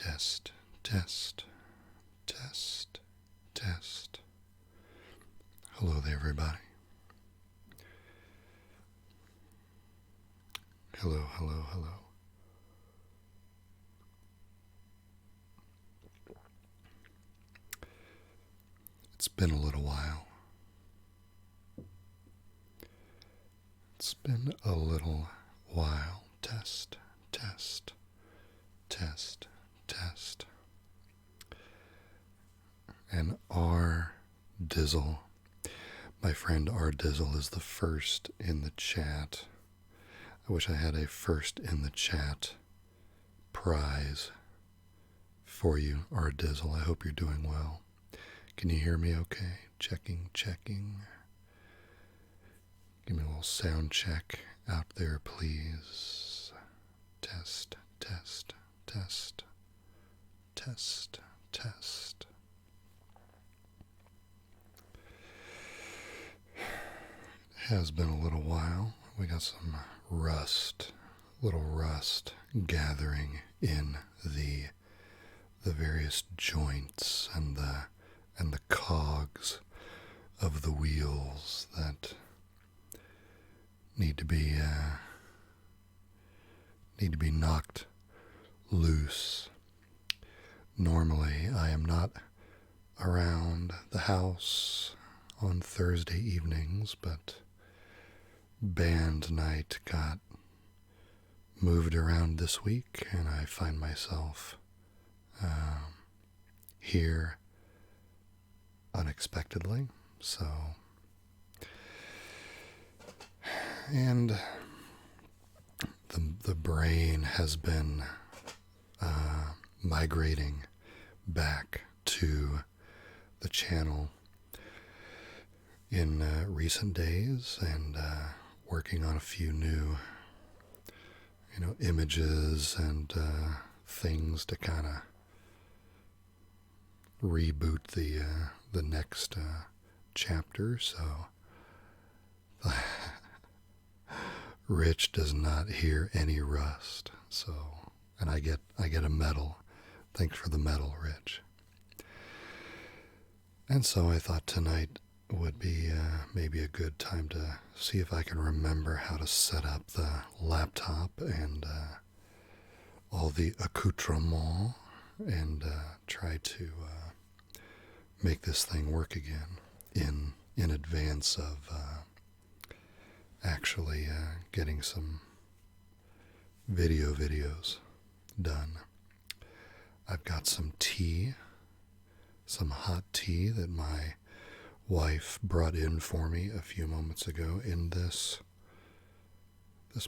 Test, test, test, test. Hello there, everybody. Hello, hello, hello. It's been a little while. It's been a little while. Test, test, test, test. And R. Dizzle. My friend R. Dizzle is the first in the chat. I wish I had a first in the chat prize for you, R. Dizzle. I hope you're doing well. Can you hear me okay? Checking, checking. Give me a little sound check out there, please. Test, test, test, test, test. It has been a little while. We got some little rust gathering in the various joints and the cogs of the wheels that need to be knocked loose. Normally, I am not around the house on Thursday evenings, but band night got moved around this week, and I find myself here unexpectedly. And the brain has been migrating back to the channel in recent days, and working on a few new images and things to kind of reboot the next chapter. So Rich does not hear any rust. And I get a medal. Thanks for the medal, Rich. And so I thought tonight would be maybe a good time to see if I can remember how to set up the laptop and all the accoutrements, and try to make this thing work again in advance of actually getting some videos done. I've got some tea, some hot tea that my wife brought in for me a few moments ago in this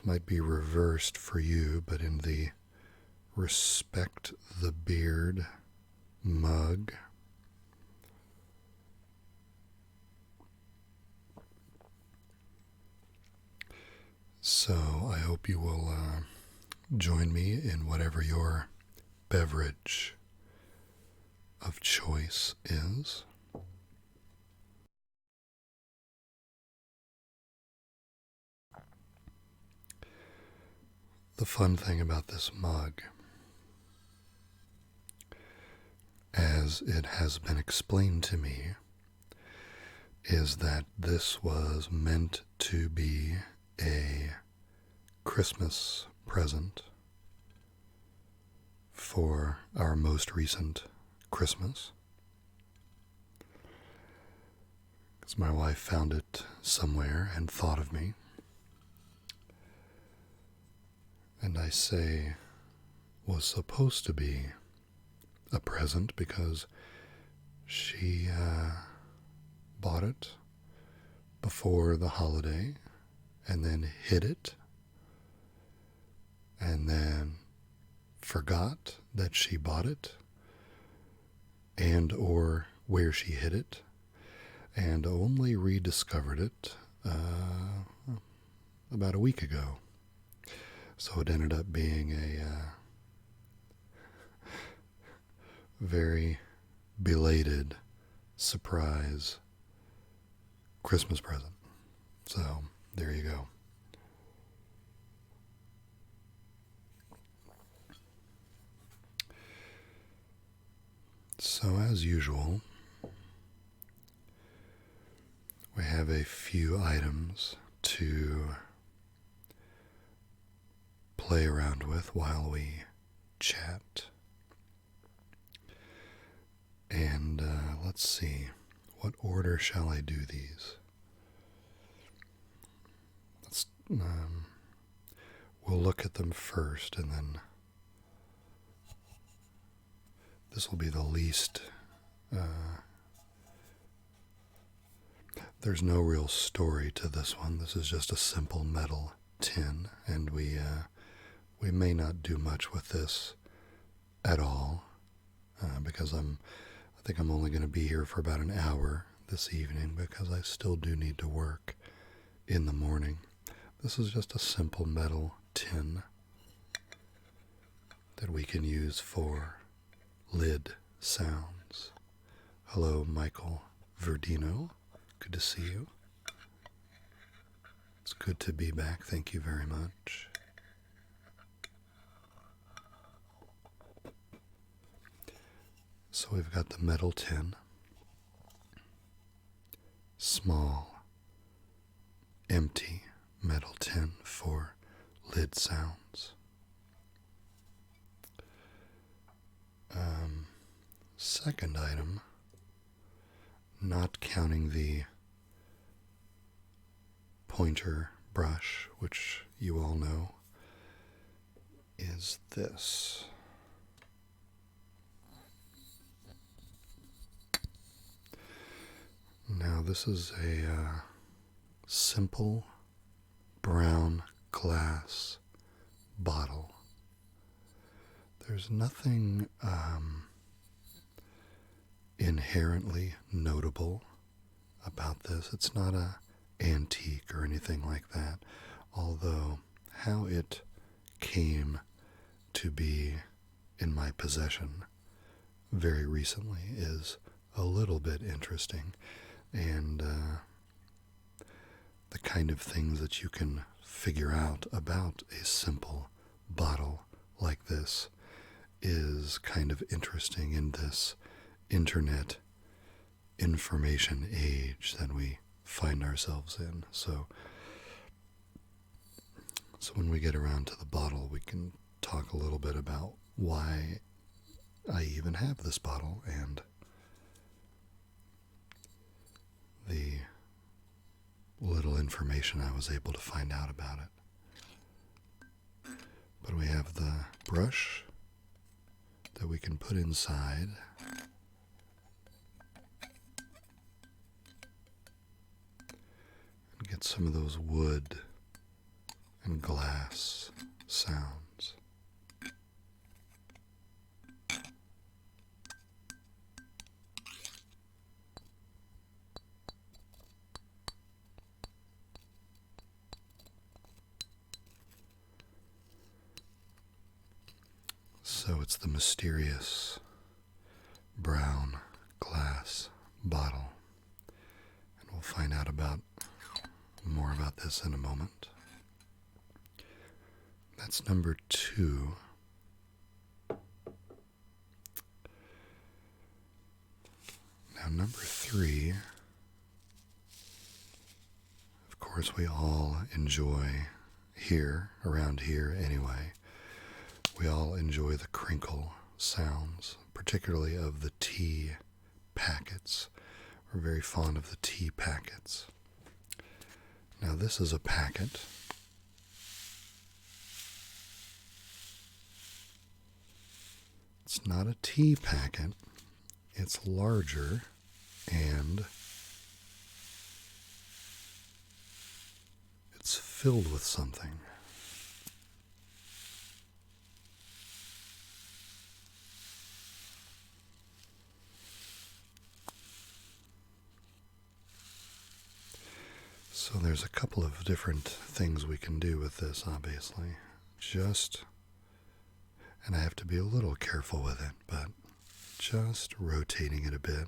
might be reversed for you, but in the Respect the Beard mug. So I hope you will join me in whatever your beverage of choice is. The fun thing about this mug, as it has been explained to me, is that this was meant to be a Christmas present for our most recent Christmas. Because my wife found it somewhere and thought of me. And I say was supposed to be a present because she bought it before the holiday and then hid it and then forgot that she bought it and or where she hid it, and only rediscovered it about a week ago. So it ended up being a very belated surprise Christmas present. So there you go. So as usual, we have a few items to play around with while we chat. And let's see, what order shall I do these? We'll look at them first, and then this will be the least. There's no real story to this one. This is just a simple metal tin, and we may not do much with this at all, because I think I'm only going to be here for about an hour this evening, because I still do need to work in the morning. This is just a simple metal tin that we can use for lid sounds. Hello, Michael Verdino. Good to see you. It's good to be back. Thank you very much. So we've got the metal tin, small, empty metal tin for lid sounds. Second item, not counting the pointer brush, which you all know, is this. Now this is a simple brown glass bottle. There's nothing inherently notable about this. It's not an antique or anything like that, although how it came to be in my possession very recently is a little bit interesting, and the kind of things that you can figure out about a simple bottle like this is kind of interesting in this internet information age that we find ourselves in. So when we get around to the bottle, we can talk a little bit about why I even have this bottle and the little information I was able to find out about it. But we have the brush that we can put inside. And get some of those wood and glass sounds. So it's the mysterious brown glass bottle. And we'll find out more about this in a moment. That's number 2. Now number 3, of course we all enjoy around here anyway, we all enjoy the crinkle sounds, particularly of the tea packets. We're very fond of the tea packets. Now this is a packet. It's not a tea packet. It's larger and it's filled with something. So there's a couple of different things we can do with this, obviously. And I have to be a little careful with it, but just rotating it a bit.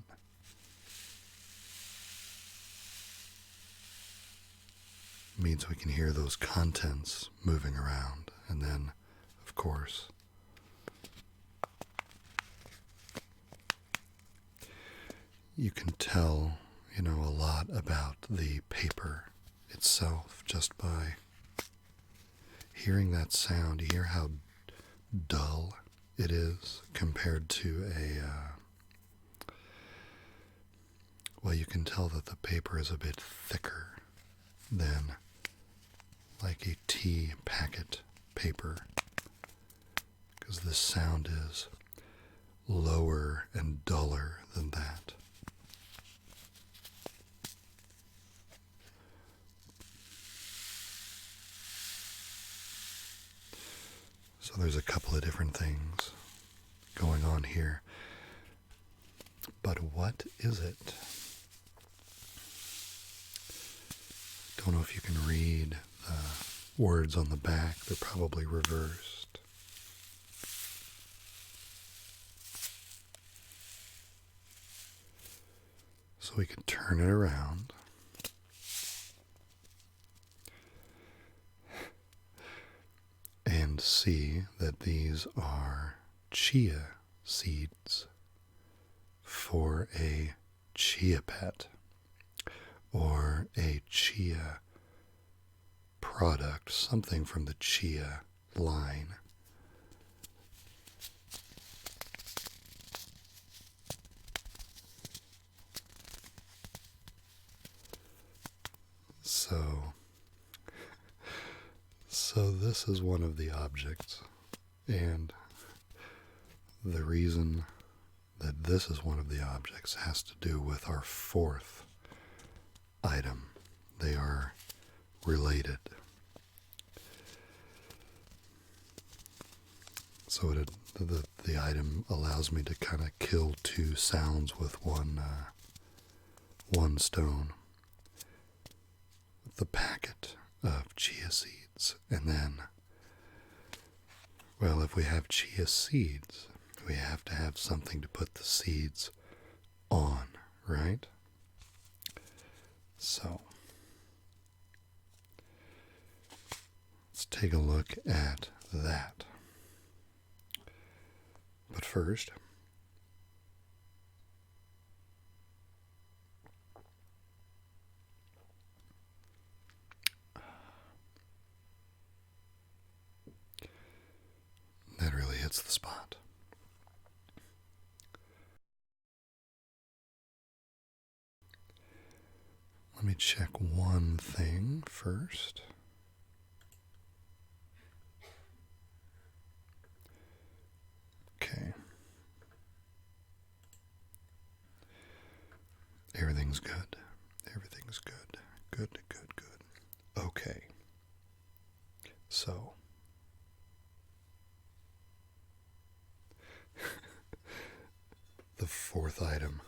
Means we can hear those contents moving around. And then, of course, you can tell, a lot about the paper itself just by hearing that sound. You hear how dull it is compared to well, you can tell that the paper is a bit thicker than like a tea packet paper, because this sound is lower and duller than that. So there's a couple of different things going on here. But what is it? Don't know if you can read the words on the back. They're probably reversed. So we can turn it around. And see that these are chia seeds for a chia pet or a chia product, something from the chia line. So this is one of the objects, and the reason that this is one of the objects has to do with our fourth item. They are related. So the item allows me to kind of kill two sounds with one stone. The packet of chia seeds, and then, well, if we have chia seeds, we have to have something to put the seeds on, right? So let's take a look at that. But first, that really hits the spot. Let me check one thing first. Okay. Everything's good. Everything's good. Good, good, good. Okay. So, the fourth item.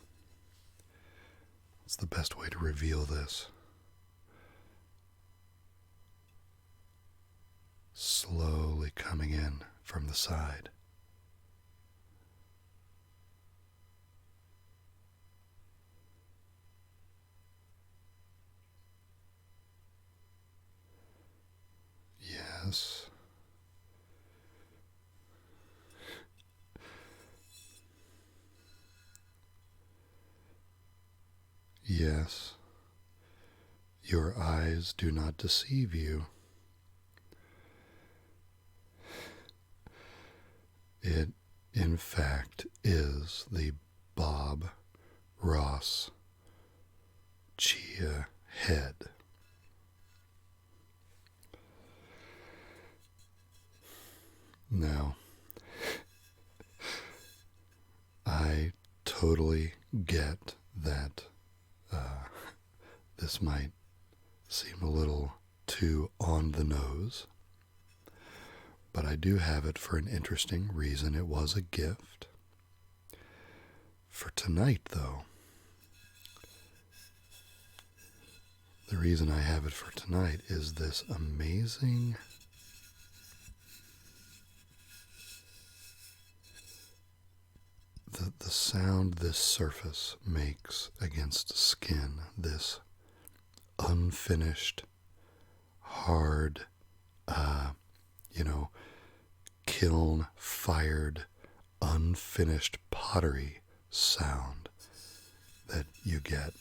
What's the best way to reveal this? Slowly coming in from the side. Yes. Yes. Your eyes do not deceive you. It, in fact, is the Bob Ross chia head. Now, I totally get that this might seem a little too on the nose, but I do have it for an interesting reason. It was a gift. For tonight, though, the reason I have it for tonight is this amazing the sound this surface makes against skin, this unfinished, hard, kiln fired, unfinished pottery sound that you get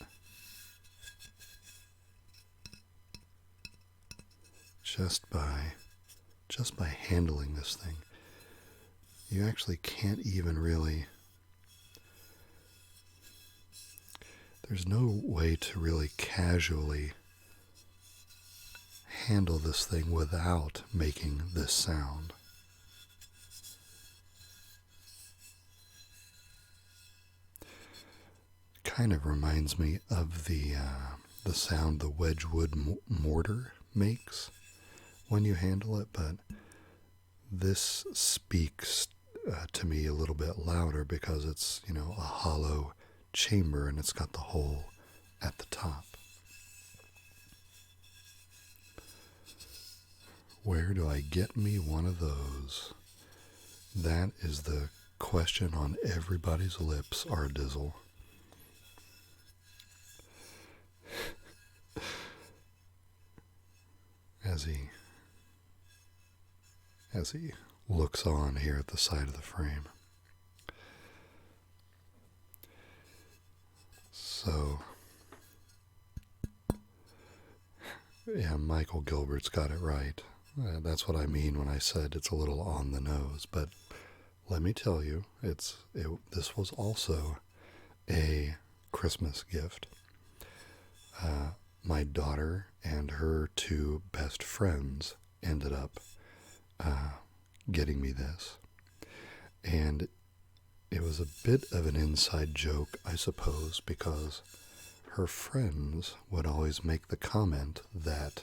just by handling this thing. You actually can't even really, there's no way to really casually handle this thing without making this sound. Kind of reminds me of the sound the Wedgwood mortar makes when you handle it, but this speaks to me a little bit louder because it's, a hollow chamber and it's got the hole at the top. Where do I get me one of those? That is the question on everybody's lips, Ardizzle. As he looks on here at the side of the frame. So, yeah, Michael Gilbert's got it right. That's what I mean when I said it's a little on the nose. But let me tell you, this was also a Christmas gift. My daughter and her two best friends ended up getting me this. And it was a bit of an inside joke, I suppose, because her friends would always make the comment that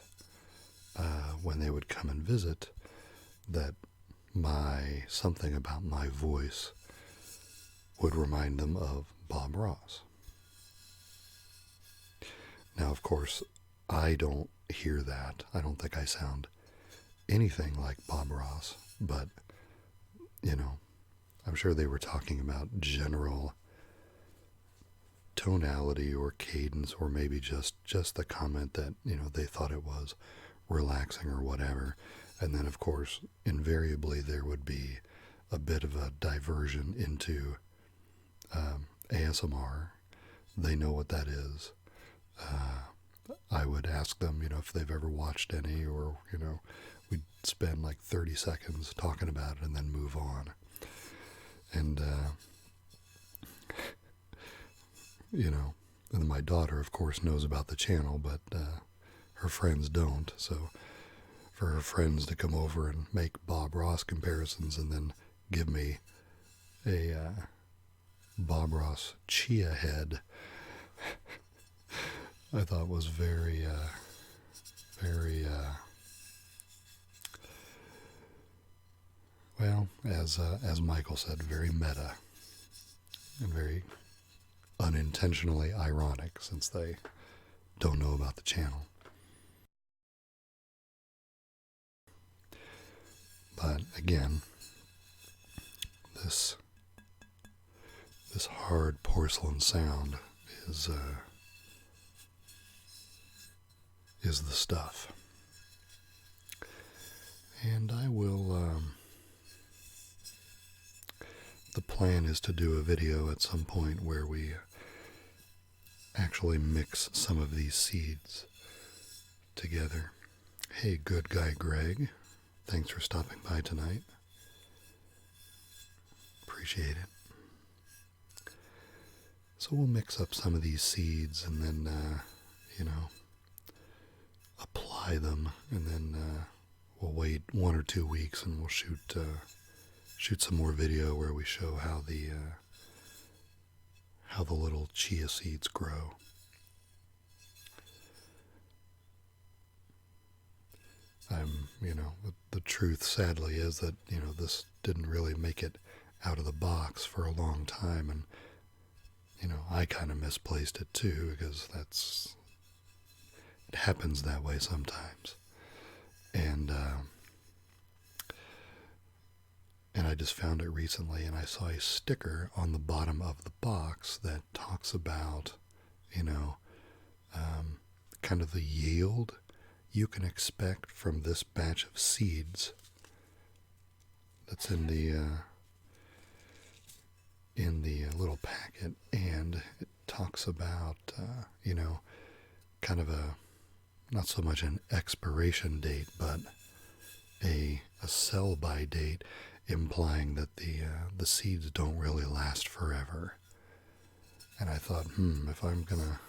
when they would come and visit, that something about my voice would remind them of Bob Ross. Now, of course, I don't hear that. I don't think I sound anything like Bob Ross, but, I'm sure they were talking about general tonality or cadence, or maybe just the comment that, they thought it was relaxing or whatever. And then, of course, invariably there would be a bit of a diversion into ASMR. They know what that is. I would ask them, if they've ever watched any, or, we'd spend like 30 seconds talking about it and then move on. And, and my daughter, of course, knows about the channel, but her friends don't. So for her friends to come over and make Bob Ross comparisons and then give me a Bob Ross chia head, I thought was very, well, as Michael said, very meta and very unintentionally ironic, since they don't know about the channel. But again, this hard porcelain sound is the stuff. And I will, the plan is to do a video at some point where we actually mix some of these seeds together. Hey, good guy Greg, thanks for stopping by tonight. Appreciate it. So we'll mix up some of these seeds and then, apply them, and then we'll wait 1 or 2 weeks and we'll shoot some more video where we show how the little chia seeds grow. The truth sadly is that, this didn't really make it out of the box for a long time, and, I kind of misplaced it too, because it happens that way sometimes. And I just found it recently, and I saw a sticker on the bottom of the box that talks about, kind of the yield you can expect from this batch of seeds that's in the little packet, and it talks about, kind of not so much an expiration date, but a sell-by date, implying that the seeds don't really last forever. And I thought, if I'm gonna,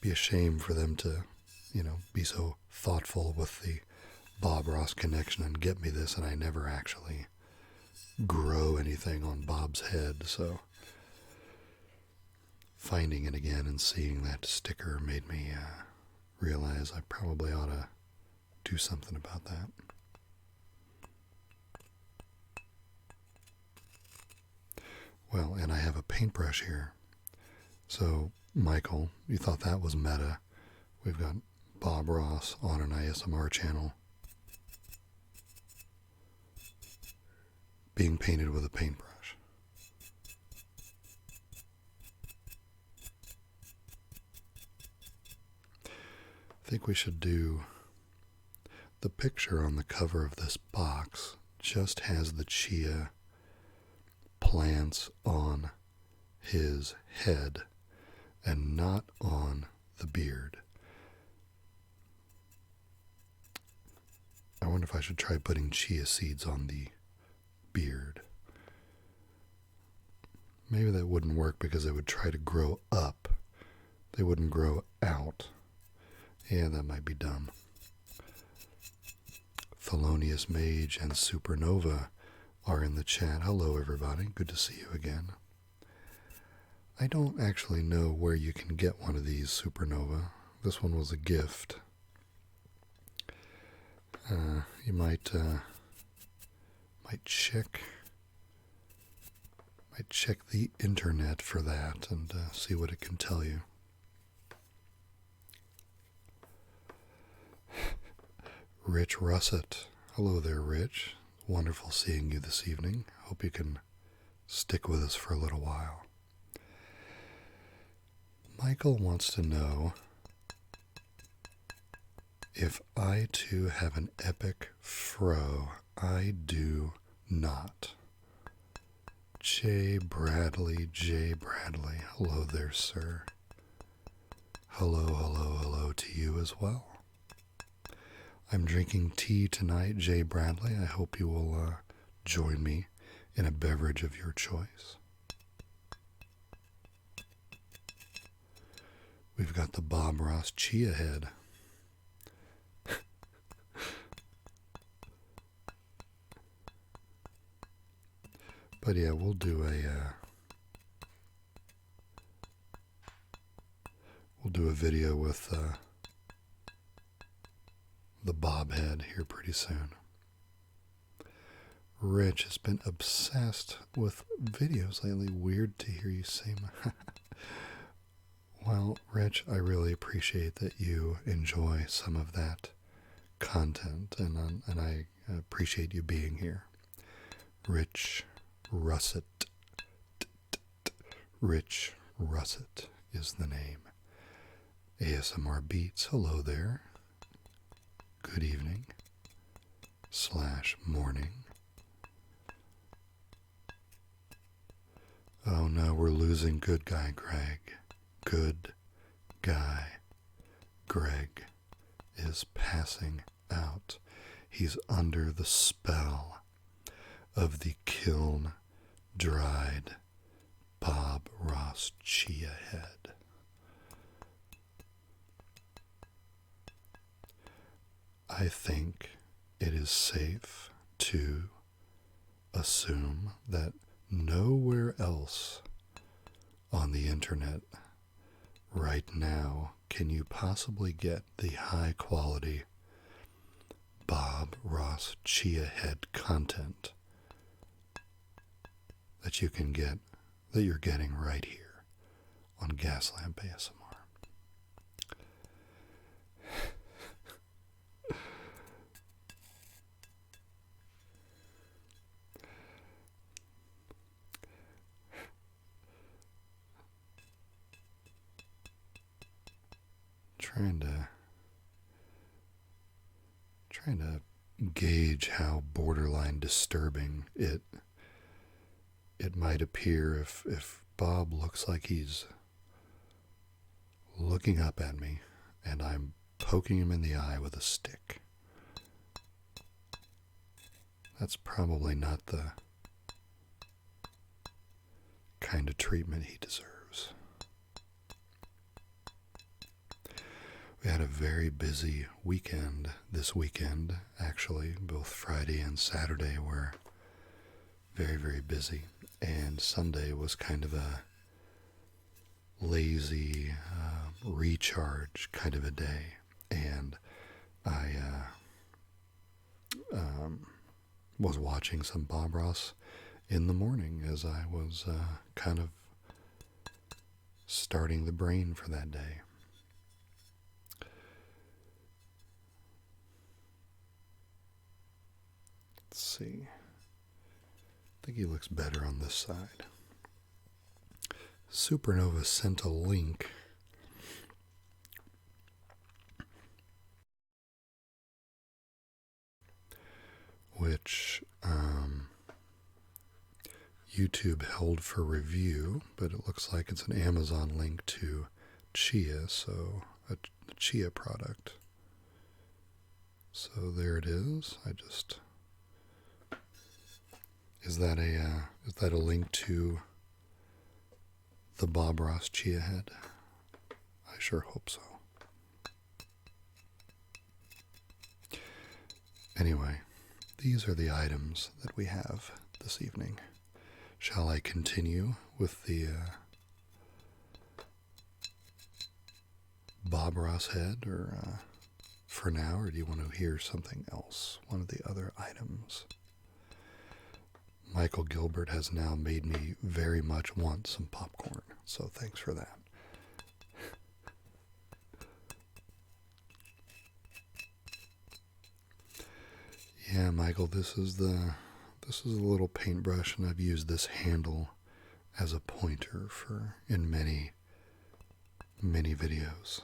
be ashamed for them to, be so thoughtful with the Bob Ross connection and get me this, and I never actually grow anything on Bob's head. So finding it again and seeing that sticker made me realize I probably ought to do something about that. Well, and I have a paintbrush here. So, Michael, you thought that was meta. We've got Bob Ross on an ASMR channel being painted with a paintbrush. I think we should do the picture on the cover of this box just has the chia plants on his head and not on the beard. I wonder if I should try putting chia seeds on the beard. Maybe that wouldn't work because they would try to grow up. They wouldn't grow out. Yeah, that might be dumb. Thelonious Mage and Supernova are in the chat. Hello, everybody. Good to see you again. I don't actually know where you can get one of these, Supernova. This one was a gift. You might check the internet for that and see what it can tell you. Rich Russet. Hello there, Rich. Wonderful seeing you this evening. Hope you can stick with us for a little while. Michael wants to know if I too have an epic fro. I do not. J. Bradley. Hello there, sir. Hello to you as well. I'm drinking tea tonight, Jay Bradley. I hope you will join me in a beverage of your choice. We've got the Bob Ross chia head. But yeah, we'll do a video with the bob head here pretty soon. Rich has been obsessed with videos lately. Weird to hear you say Well, Rich, I really appreciate that you enjoy some of that content, and I appreciate you being here. Rich Russet. Rich Russet is the name. ASMR Beats, hello there. Good evening / morning. Oh no, we're losing good guy Greg. Good guy Greg is passing out. He's under the spell of the kiln dried Bob Ross chia head. I think it is safe to assume that nowhere else on the internet right now can you possibly get the high quality Bob Ross chia head content that you can get, that you're getting right here on Gaslamp ASMR. Trying to gauge how borderline disturbing it might appear if Bob looks like he's looking up at me, and I'm poking him in the eye with a stick. That's probably not the kind of treatment he deserves. We had a very busy weekend this weekend, actually. Both Friday and Saturday were very, very busy. And Sunday was kind of a lazy recharge kind of a day. And I was watching some Bob Ross in the morning as I was kind of starting the brain for that day. Let's see. I think he looks better on this side. Supernova sent a link which YouTube held for review, but it looks like it's an Amazon link to chia, so a chia product. So there it is. Is that a link to the Bob Ross chia head? I sure hope so. Anyway, these are the items that we have this evening. Shall I continue with the Bob Ross head, or for now, or do you want to hear something else? One of the other items. Michael Gilbert has now made me very much want some popcorn, so thanks for that. Yeah, Michael, this is a little paintbrush, and I've used this handle as a pointer in many videos.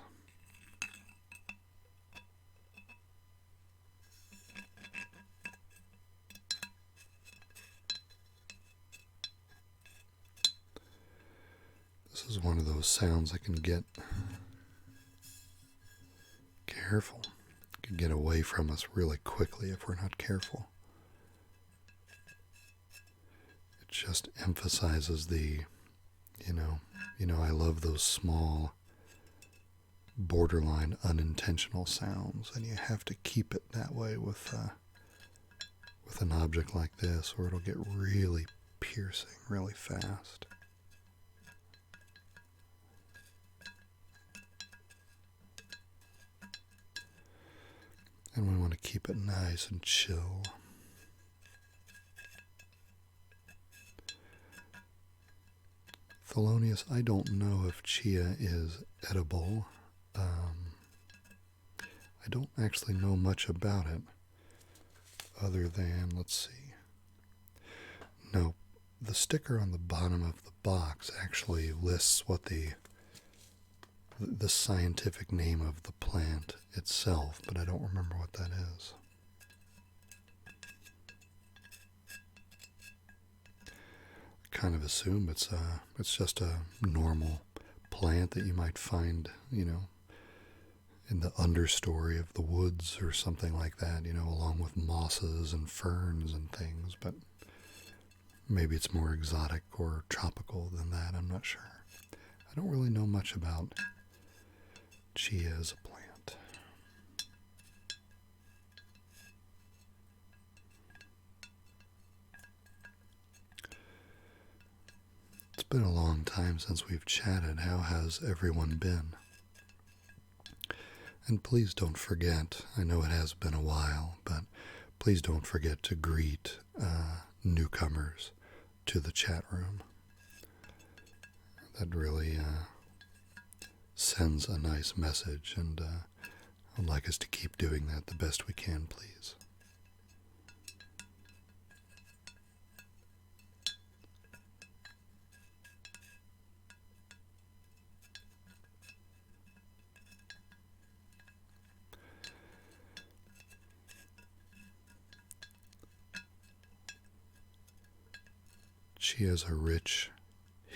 This is one of those sounds that can get careful. Can get away from us really quickly if we're not careful. It just emphasizes the, I love those small, borderline unintentional sounds, and you have to keep it that way with an object like this, or it'll get really piercing really fast. And we want to keep it nice and chill. Thelonious, I don't know if chia is edible. I don't actually know much about it, other than, let's see. No, the sticker on the bottom of the box actually lists what the scientific name of the plant itself, but I don't remember what that is. I kind of assume it's just a normal plant that you might find, in the understory of the woods or something like that, along with mosses and ferns and things, but maybe it's more exotic or tropical than that, I'm not sure. I don't really know much about chia as a plant. It's been a long time since we've chatted. How has everyone been? And please don't forget, I know it has been a while, but please don't forget to greet newcomers to the chat room. That really sends a nice message, and I'd like us to keep doing that the best we can, please. Chia is a rich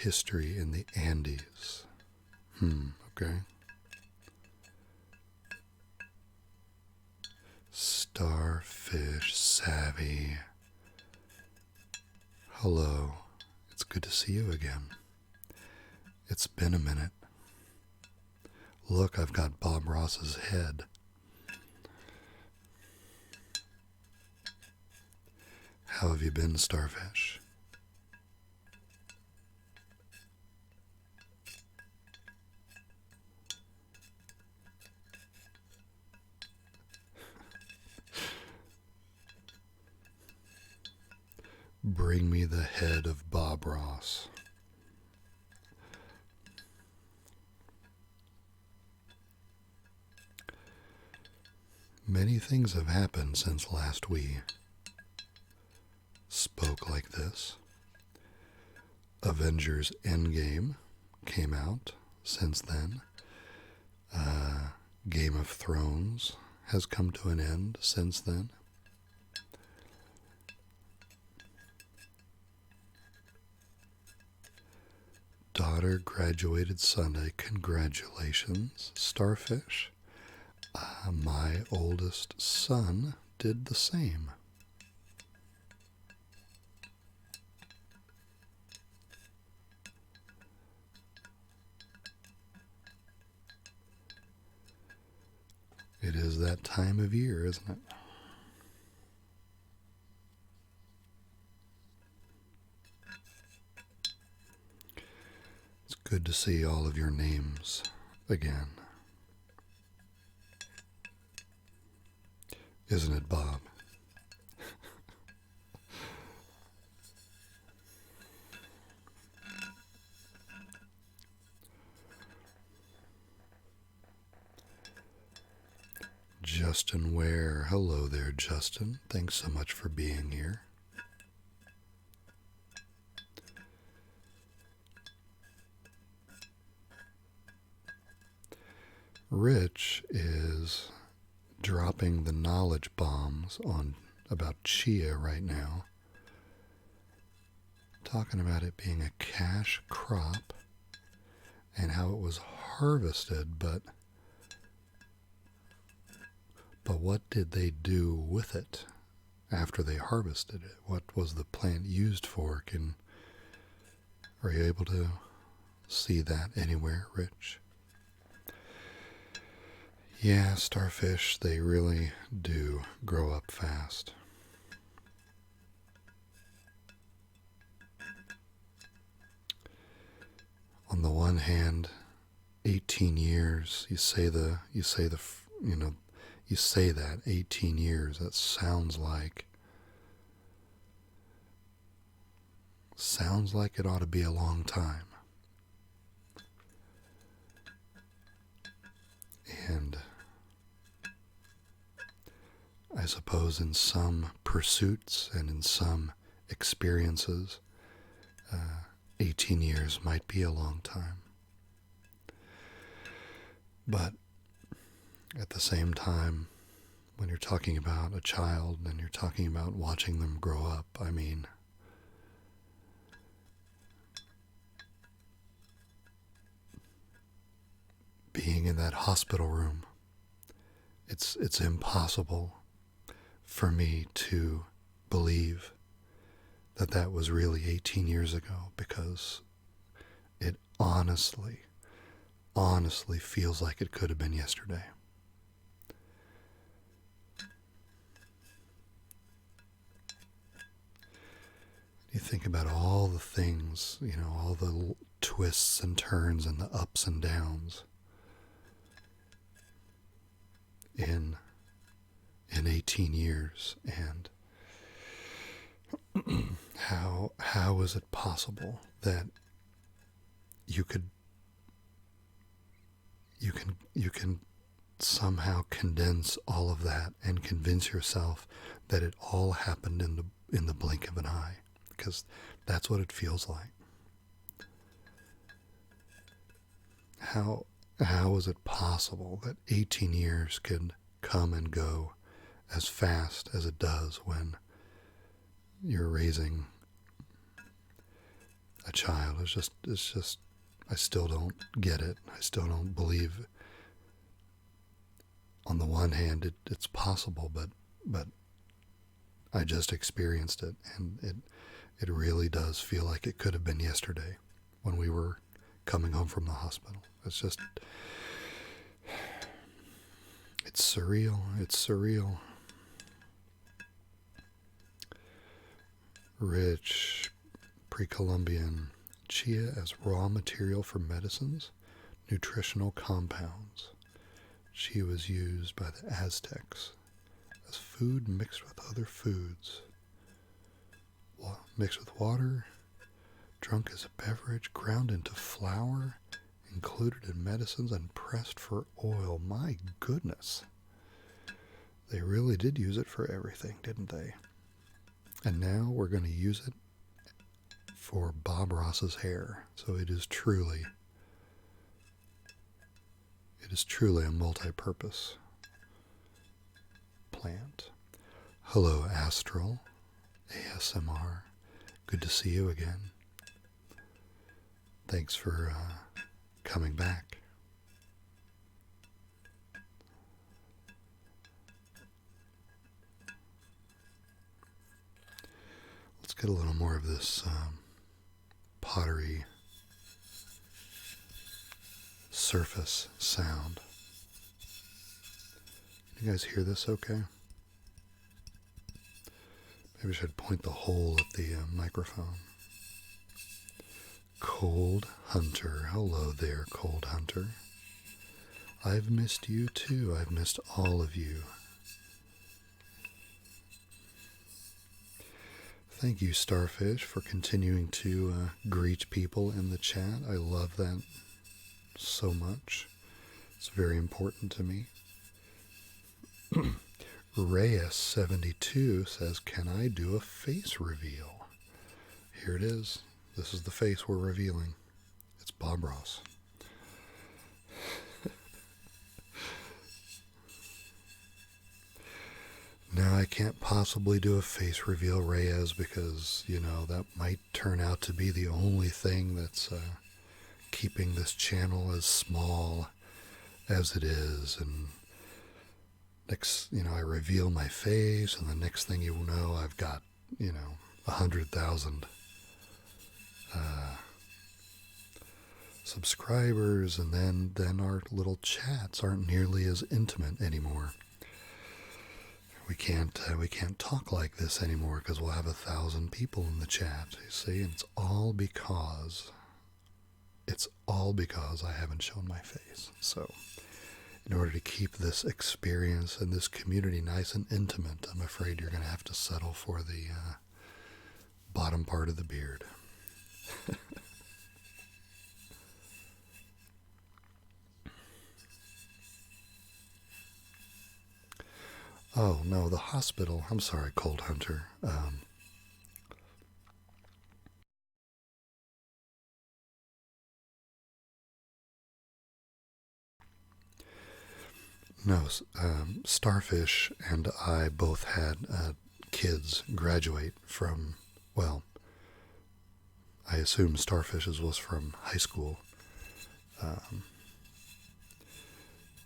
history in the Andes. Okay. Starfish savvy. Hello. It's good to see you again. It's been a minute. Look, I've got Bob Ross's head. How have you been, Starfish? Bring me the head of Bob Ross. Many things have happened since last we spoke like this. Avengers Endgame came out since then. Game of Thrones has come to an end since then. Daughter graduated Sunday. Congratulations, Starfish. My oldest son did the same. It is that time of year, isn't it? It's good to see all of your names again. Isn't it, Bob? Justin Ware. Hello there, Justin. Thanks so much for being here. Rich is dropping the knowledge bombs on about chia right now, talking about it being a cash crop and how it was harvested, but what did they do with it after they harvested it? What was the plant used for? Are you able to see that anywhere, Rich? Yeah, starfish, they really do grow up fast. On the one hand, 18 years, you say that 18 years, that sounds like it ought to be a long time. And I suppose in some pursuits and in some experiences, 18 years might be a long time. But at the same time, when you're talking about a child and you're talking about watching them grow up, I mean, being in that hospital room, it's impossible for me to believe that was really 18 years ago, because it honestly feels like it could have been yesterday. You think about all the things, all the twists and turns and the ups and downs in 18 years, and how is it possible that you can somehow condense all of that and convince yourself that it all happened in the blink of an eye? Because that's what it feels like. How is it possible that 18 years could come and go as fast as it does when you're raising a child. It's just, I still don't get it. I still don't believe. On the one hand, it's possible, but I just experienced it, and it really does feel like it could have been yesterday when we were coming home from the hospital. It's surreal. It's surreal. Rich, pre-Columbian chia as raw material for medicines, nutritional compounds. Chia was used by the Aztecs as food mixed with other foods. Mixed with water, drunk as a beverage, ground into flour, included in medicines, and pressed for oil. My goodness. They really did use it for everything, didn't they? And now we're going to use it for Bob Ross's hair. So it is truly a multi-purpose plant. Hello, Astral ASMR. Good to see you again. Thanks for coming back. Let's get a little more of this pottery surface sound. You guys hear this okay? Maybe I should point the hole at the microphone. Cold Hunter. Hello there, Cold Hunter. I've missed you too. I've missed all of you. Thank you, Starfish, for continuing to greet people in the chat. I love that so much. It's very important to me. Reyes72 says, can I do a face reveal? Here it is. This is the face we're revealing. It's Bob Ross. Now, I can't possibly do a face reveal, Reyes, because, that might turn out to be the only thing that's keeping this channel as small as it is. And next, I reveal my face, and the next thing you know, I've got, 100,000 subscribers, and then our little chats aren't nearly as intimate anymore. We can't talk like this anymore because we'll have 1,000 people in the chat. You see, and it's all because I haven't shown my face. So, in order to keep this experience and this community nice and intimate, I'm afraid you're going to have to settle for the bottom part of the beard. Oh, no, the hospital. I'm sorry, Cold Hunter. No, Starfish and I both had kids graduate from, well, I assume Starfish's was from high school.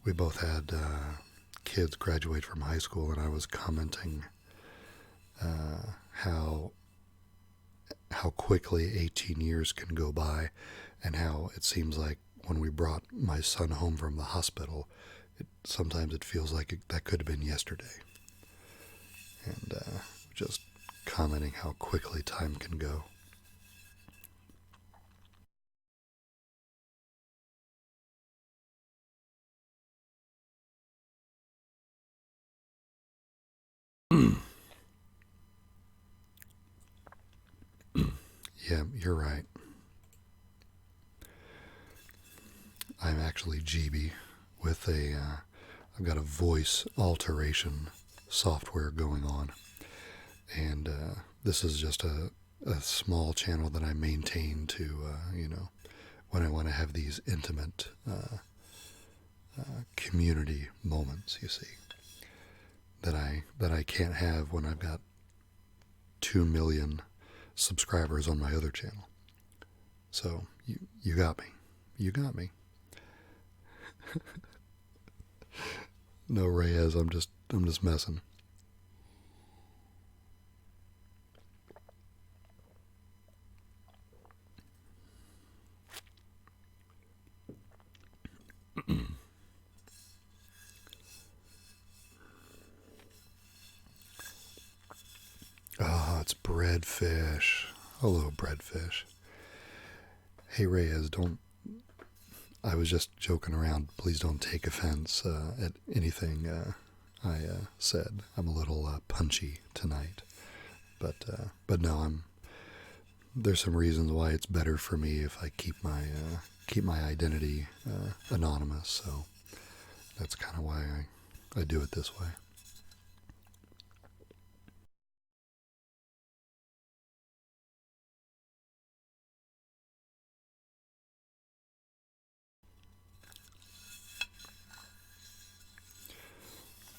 We both had kids graduate from high school, and I was commenting how quickly 18 years can go by, and how it seems like when we brought my son home from the hospital, sometimes it feels like that could have been yesterday. And just commenting how quickly time can go. Yeah, you're right. I'm actually GB with I've got a voice alteration software going on. And this is just a small channel that I maintain to, when I want to have these intimate community moments, you see, that I can't have when I've got 2 million subscribers on my other channel. So you got me. You got me. No, Reyes, I'm just messing. Ah, it's breadfish. Hello, breadfish. Hey, Reyes, don't. I was just joking around. Please don't take offense at anything I said. I'm a little punchy tonight, but no, I'm. There's some reasons why it's better for me if I keep my identity anonymous. So that's kind of why I do it this way.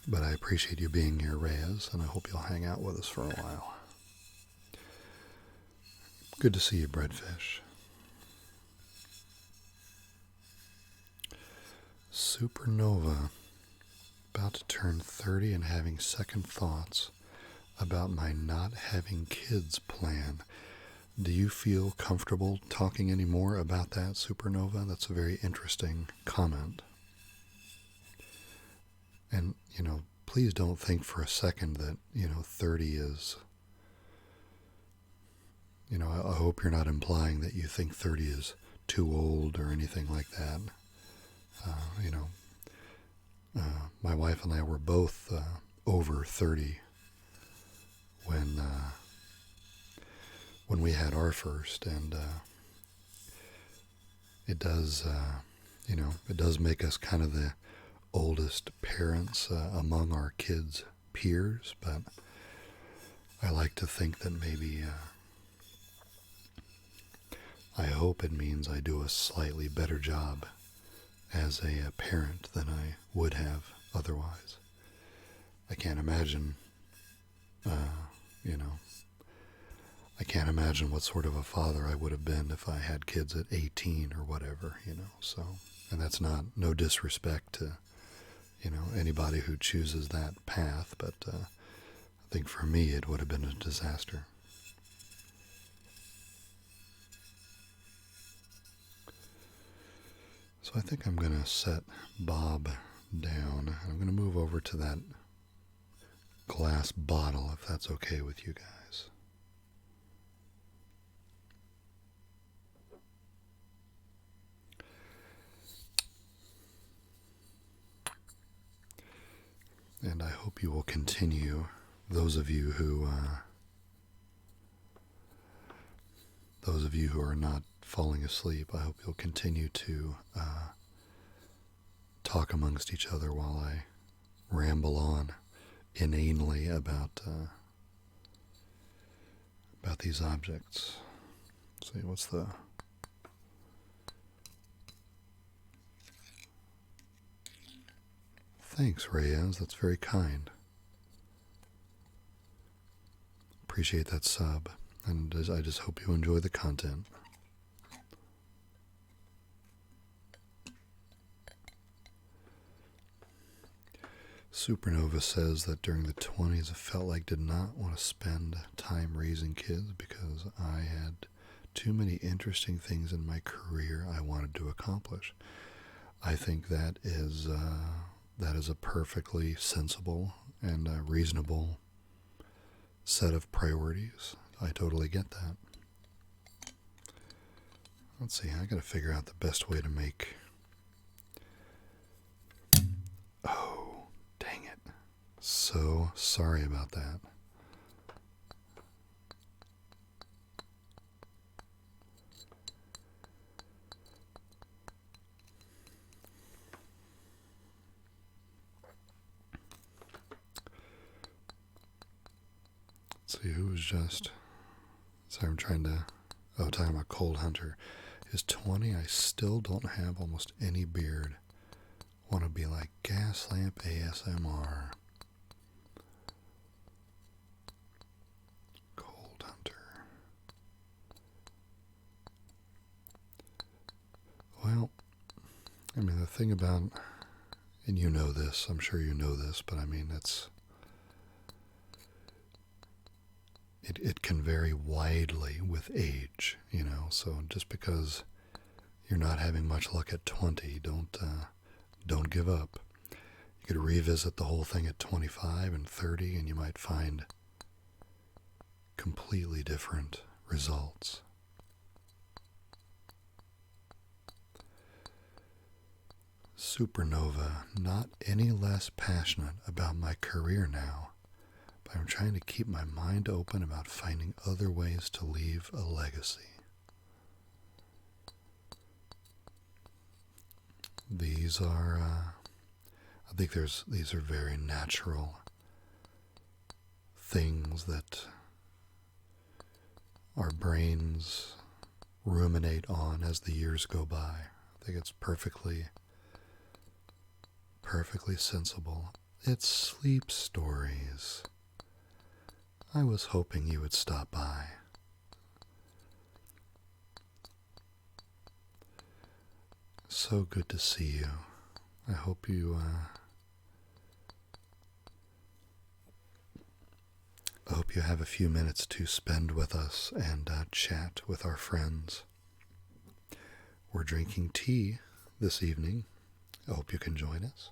But I appreciate you being here, Reyes, and I hope you'll hang out with us for a while. Good to see you, Breadfish. Supernova, about to turn 30 and having second thoughts about my not having kids plan. Do you feel comfortable talking any more about that, Supernova? That's a very interesting comment. And, please don't think for a second that, 30 is, I hope you're not implying that you think 30 is too old or anything like that. My wife and I were both over 30 when we had our first, and it does, it does make us kind of the oldest parents among our kids' peers, but I like to think that maybe, I hope it means I do a slightly better job as a parent than I would have otherwise. I can't imagine, I can't imagine what sort of a father I would have been if I had kids at 18 or whatever, so, and that's no disrespect to, anybody who chooses that path, but I think for me it would have been a disaster. So I think I'm going to set Bob down. I'm going to move over to that glass bottle, if that's okay with you guys. And I hope you will continue, those of you who are not falling asleep, I hope you'll continue to talk amongst each other while I ramble on inanely about these objects. Let's see, what's the... Thanks, Reyes. That's very kind. Appreciate that sub, and I just hope you enjoy the content. Supernova says that during the 20s, I felt like did not want to spend time raising kids because I had too many interesting things in my career I wanted to accomplish. I think that is a perfectly sensible and reasonable set of priorities. I totally get that. Let's see, I gotta figure out the best way to make... Oh, dang it. So sorry about that. Let's see, who was just... Sorry, I'm trying to... Oh, talking about Cold Hunter. Is 20, I still don't have almost any beard. Want to be like Gaslamp ASMR. Cold Hunter. thing about, and you know this, I'm sure you know this, but I mean, it can vary widely with age, so just because you're not having much luck at 20, don't give up. You could revisit the whole thing at 25 and 30, and you might find completely different results. Supernova, not any less passionate about my career now, but I'm trying to keep my mind open about finding other ways to leave a legacy. These are, I think these are very natural things that our brains ruminate on as the years go by. I think it's perfectly sensible. It's Sleep Stories. I was hoping you would stop by. So good to see you. I hope you have a few minutes to spend with us and chat with our friends. We're drinking tea this evening. I hope you can join us.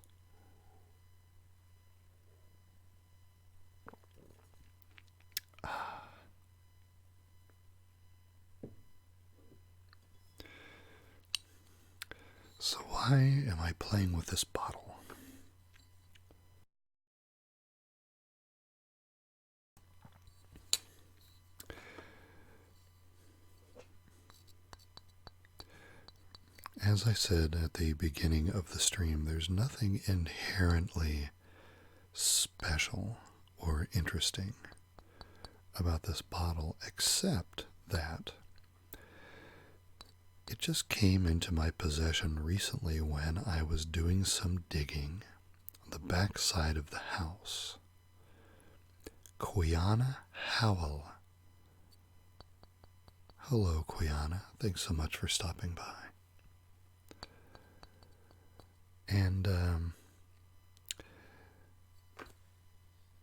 So why am I playing with this bottle? As I said at the beginning of the stream, there's nothing inherently special or interesting about this bottle except that it just came into my possession recently when I was doing some digging on the back side of the house. Quiana Howell. Hello, Quiana. Thanks so much for stopping by. And I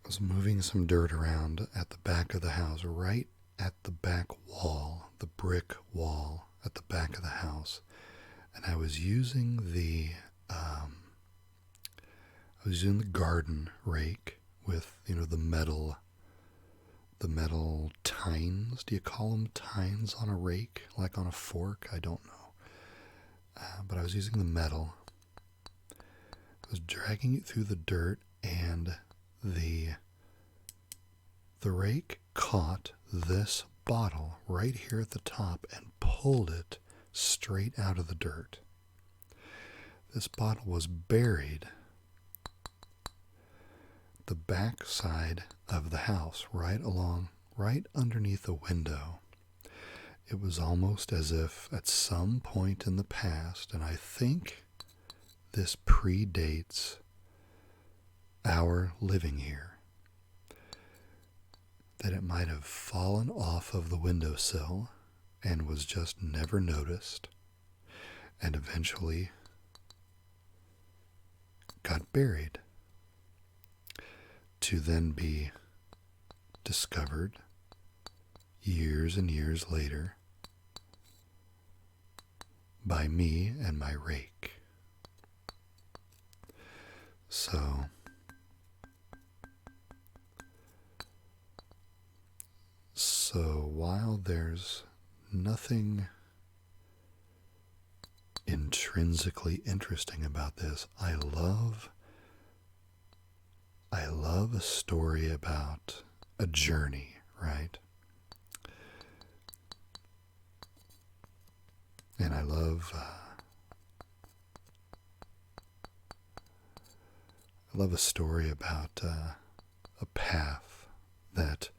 was moving some dirt around at the back of the house, right at the back wall, the brick wall at the back of the house, and I was using the garden rake with the metal tines. Do you call them tines on a rake, like on a fork? I don't know, but I was using the metal. I was dragging it through the dirt, and the rake caught this bottle right here at the top and pulled it straight out of the dirt. This bottle was buried the back side of the house, right underneath the window. It was almost as if at some point in the past, and I think this predates our living here, that it might have fallen off of the windowsill and was just never noticed, and eventually got buried, to then be discovered years and years later by me and my rake. So while there's nothing intrinsically interesting about this, I love a story about a journey, right? And I love a story about a path that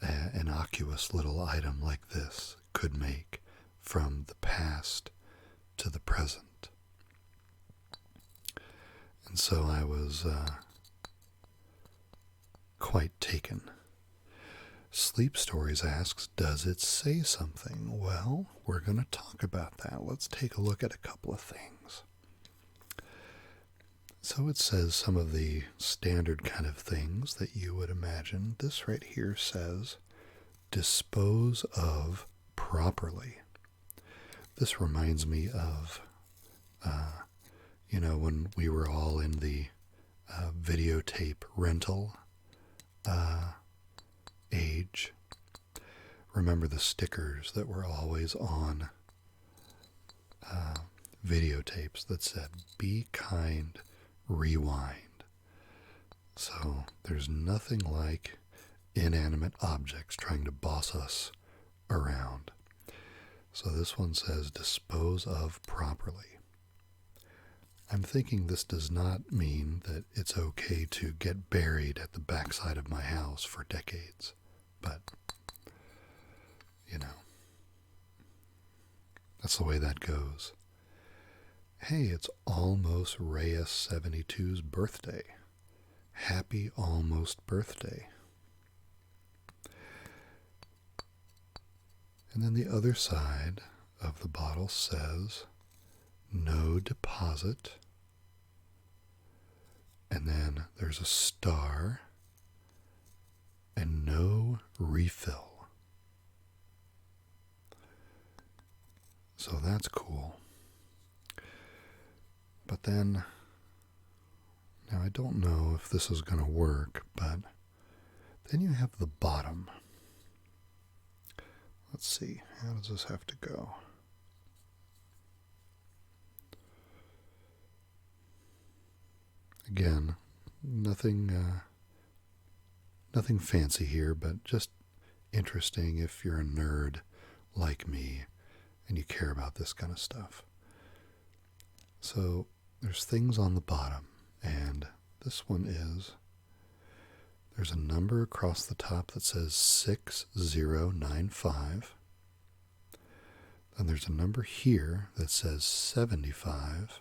an innocuous little item like this could make from the past to the present. And so I was quite taken. Sleep Stories asks, does it say something? Well, we're going to talk about that. Let's take a look at a couple of things. So it says some of the standard kind of things that you would imagine. This right here says, dispose of properly. This reminds me of, when we were all in the videotape rental age. Remember the stickers that were always on videotapes that said, be kind, rewind. So there's nothing like inanimate objects trying to boss us around. So this one says, dispose of properly. I'm thinking this does not mean that it's okay to get buried at the backside of my house for decades. But, that's the way that goes. Hey, it's almost Reyes 72's birthday. Happy almost birthday. And then the other side of the bottle says, no deposit. And then there's a star and no refill. So that's cool. But then, now I don't know if this is going to work, but then you have the bottom. Let's see, how does this have to go? Again, nothing fancy here, but just interesting if you're a nerd like me and you care about this kind of stuff. So there's things on the bottom, and this one is, there's a number across the top that says 6095. Then there's a number here that says 75.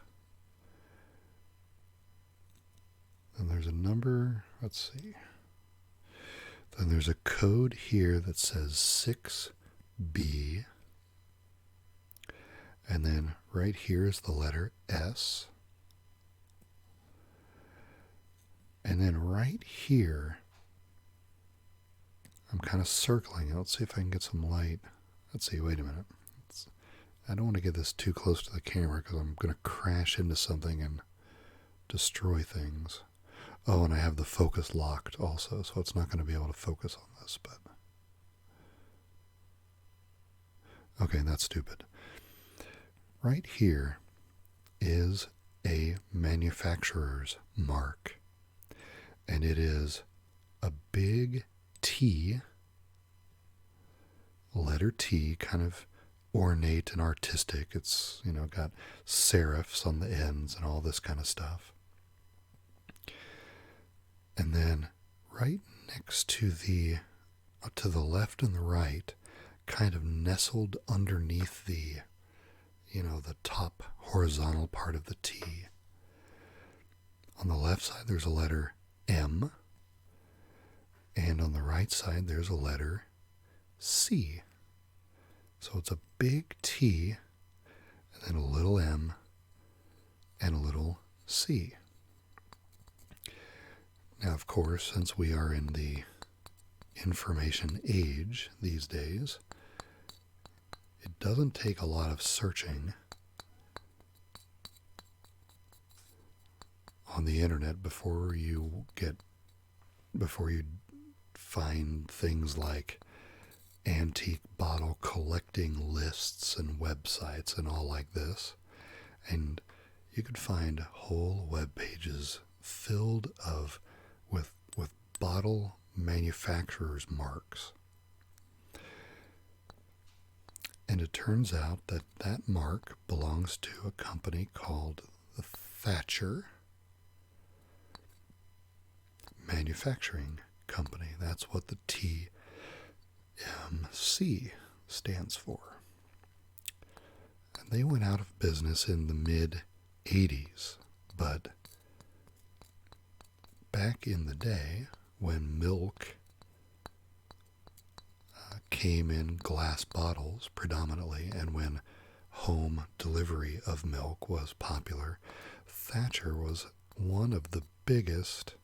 Then there's a number, let's see. Then there's a code here that says 6B. And then right here is the letter S. And then right here, I'm kind of circling it. Let's see if I can get some light. Let's see, wait a minute. I don't want to get this too close to the camera because I'm going to crash into something and destroy things. Oh, and I have the focus locked also, so it's not going to be able to focus on this, but... Okay, that's stupid. Right here is a manufacturer's mark, and it is a big T, letter T, kind of ornate and artistic. It's, got serifs on the ends and all this kind of stuff. And then right next to the left and the right, kind of nestled underneath the top horizontal part of the T. On the left side, there's a letter M. And on the right side, there's a letter C. So it's a big T, and then a little M, and a little C. Now, of course, since we are in the information age these days, it doesn't take a lot of searching on the internet before you find things like antique bottle collecting lists and websites and all like this. And you could find whole web pages filled with bottle manufacturers' marks. And it turns out that that mark belongs to a company called the Thatcher Manufacturing Company. That's what the TMC stands for. And they went out of business in the mid-80s, but back in the day when milk came in glass bottles predominantly, and when home delivery of milk was popular, Thatcher was one of the biggest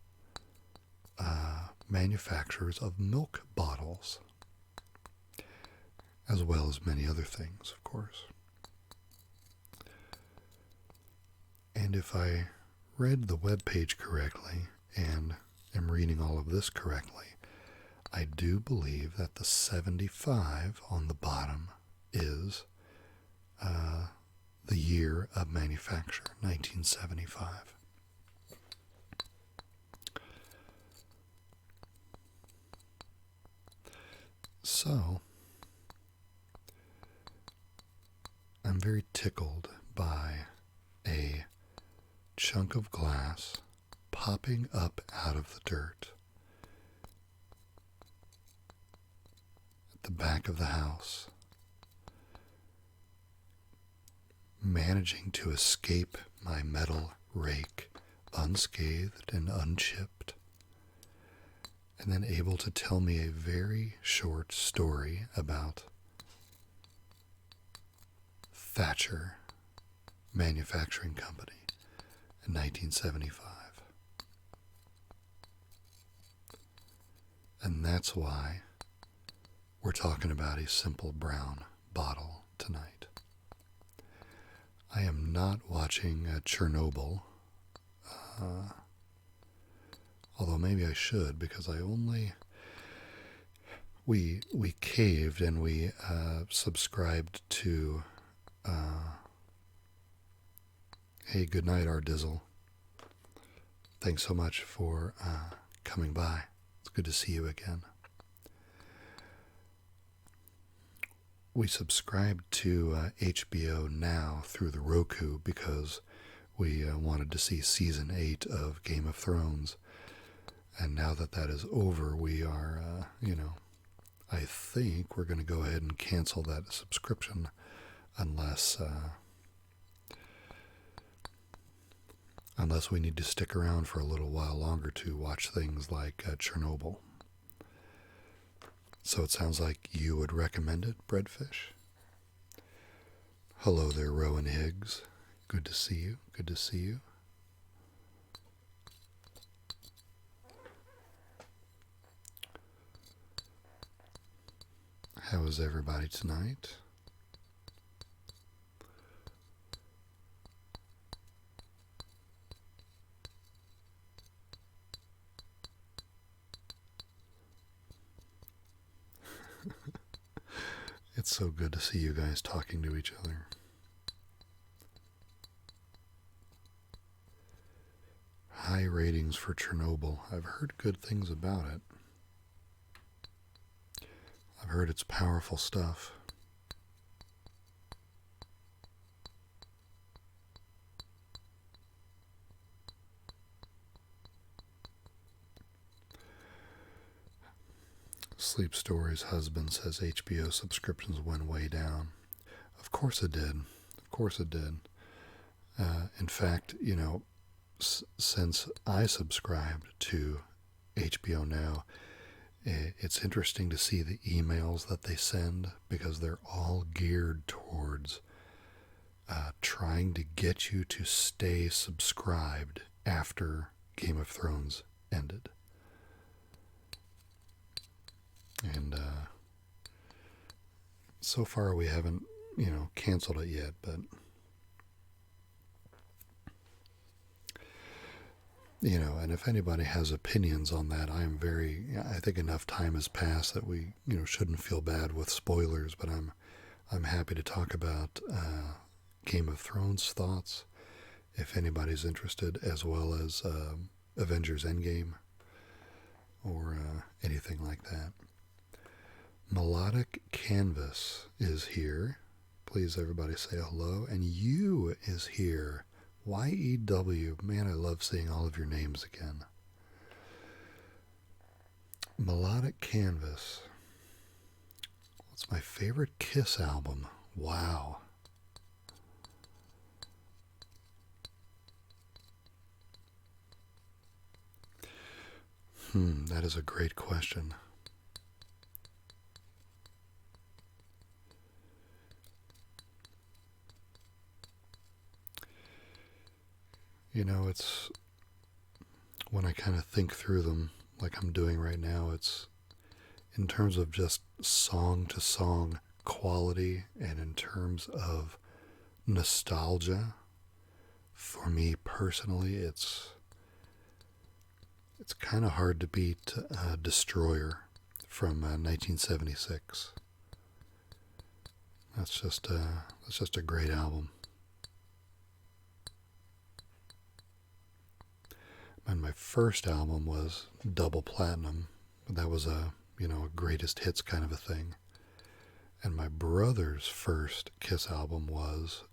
manufacturers of milk bottles, as well as many other things, of course. And if I read the webpage correctly and am reading all of this correctly, I do believe that the 75 on the bottom is the year of manufacture, 1975. So, I'm very tickled by a chunk of glass popping up out of the dirt at the back of the house, managing to escape my metal rake unscathed and unchipped, and then able to tell me a very short story about Thatcher Manufacturing Company in 1975. And that's why we're talking about a simple brown bottle tonight. I am not watching Chernobyl, although maybe I should, because we caved and we subscribed to hey, good night, our Dizzle. Thanks so much for coming by. It's good to see you again. We subscribed to HBO Now through the Roku because we wanted to see season 8 of Game of Thrones. And now that that is over, we are, I think we're going to go ahead and cancel that subscription unless we need to stick around for a little while longer to watch things like Chernobyl. So it sounds like you would recommend it, Breadfish? Hello there, Rowan Higgs. Good to see you. Good to see you. How is everybody tonight? It's so good to see you guys talking to each other. High ratings for Chernobyl. I've heard good things about it. I've heard it's powerful stuff. Sleep Stories husband says HBO subscriptions went way down. Of course it did. Of course it did. In fact, since I subscribed to HBO Now, it's interesting to see the emails that they send because they're all geared towards trying to get you to stay subscribed after Game of Thrones ended. And so far we haven't, canceled it yet, but and if anybody has opinions on that, I think enough time has passed that we, shouldn't feel bad with spoilers, but I'm happy to talk about Game of Thrones thoughts if anybody's interested, as well as Avengers Endgame or anything like that. Melodic Canvas is here. Please, everybody, say hello. And you is here. YEW. Man, I love seeing all of your names again. Melodic Canvas. What's my favorite Kiss album? Wow. That is a great question. when I kind of think through them like I'm doing right now, it's in terms of just song to song quality and in terms of nostalgia. For me personally, it's kind of hard to beat Destroyer from 1976. That's just a great album. And my first album was double platinum. That was a greatest hits kind of a thing. And my brother's first Kiss album was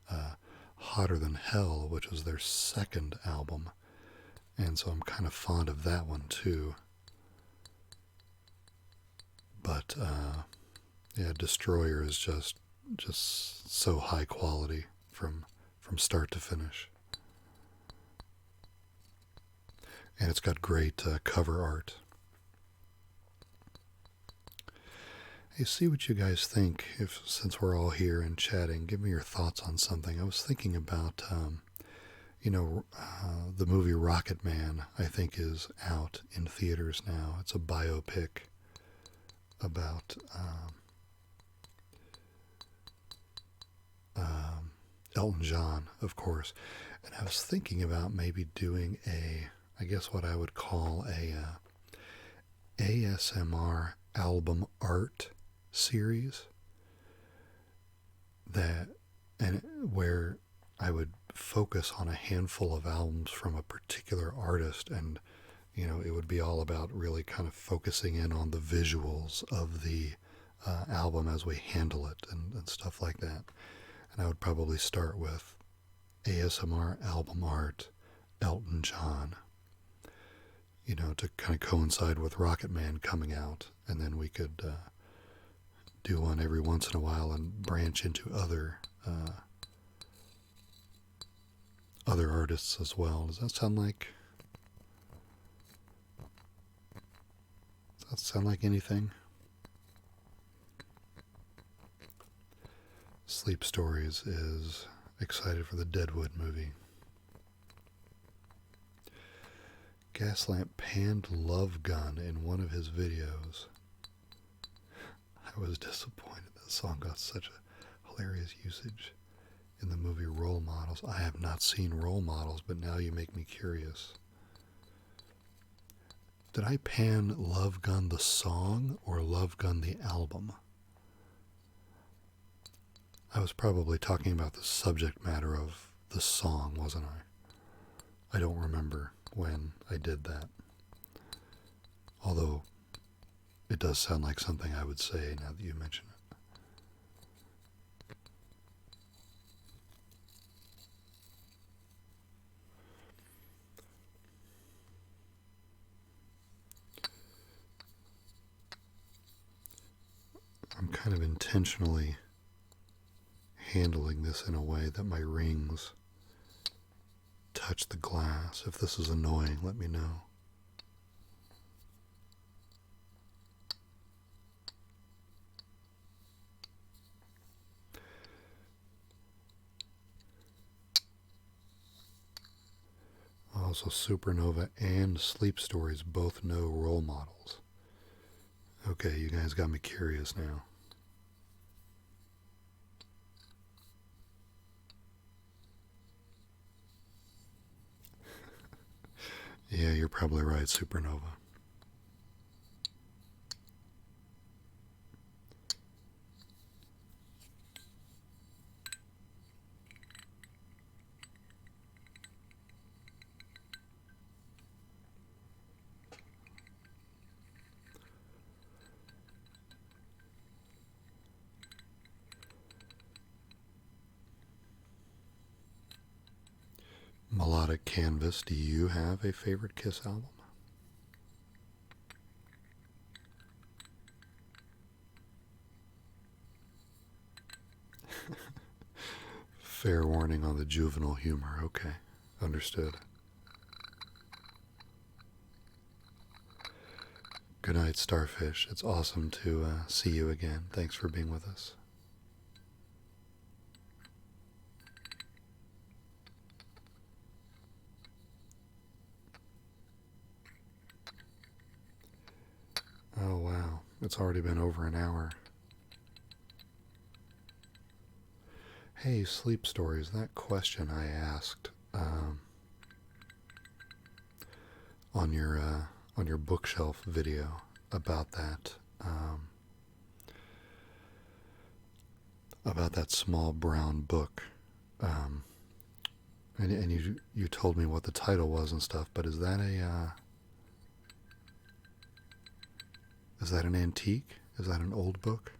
Hotter Than Hell, which was their second album. And so I'm kind of fond of that one too. But yeah, Destroyer is just so high quality from start to finish. And it's got great cover art. Hey, see what you guys think. Since we're all here and chatting, give me your thoughts on something. I was thinking about, the movie Rocket Man, I think, is out in theaters now. It's a biopic about Elton John, of course. And I was thinking about maybe doing I guess what I would call a ASMR album art series where I would focus on a handful of albums from a particular artist, and it would be all about really kind of focusing in on the visuals of the album as we handle it and stuff like that. And I would probably start with ASMR album art, Elton John, to kind of coincide with Rocket Man coming out, and then we could do one every once in a while and branch into other artists as well. Does that sound like anything? Sleep Stories is excited for the Deadwood movie. Gaslamp panned Love Gun in one of his videos. I was disappointed that song got such a hilarious usage in the movie Role Models. I have not seen Role Models, but now you make me curious. Did I pan Love Gun the song or Love Gun the album? I was probably talking about the subject matter of the song, wasn't I? I don't remember when I did that. Although it does sound like something I would say now that you mention it. I'm kind of intentionally handling this in a way that my rings touch the glass. If this is annoying, let me know. Also, Supernova and Sleep Stories both know Role Models. Okay, you guys got me curious now. Yeah, you're probably right, Supernova. Melodic Canvas, do you have a favorite Kiss album? Fair warning on the juvenile humor. Okay, understood. Good night, Starfish. It's awesome to see you again. Thanks for being with us. It's already been over an hour. Hey, Sleep Stories, that question I asked on your bookshelf video about that small brown book, and you told me what the title was and stuff. But is that an antique? Is that an old book?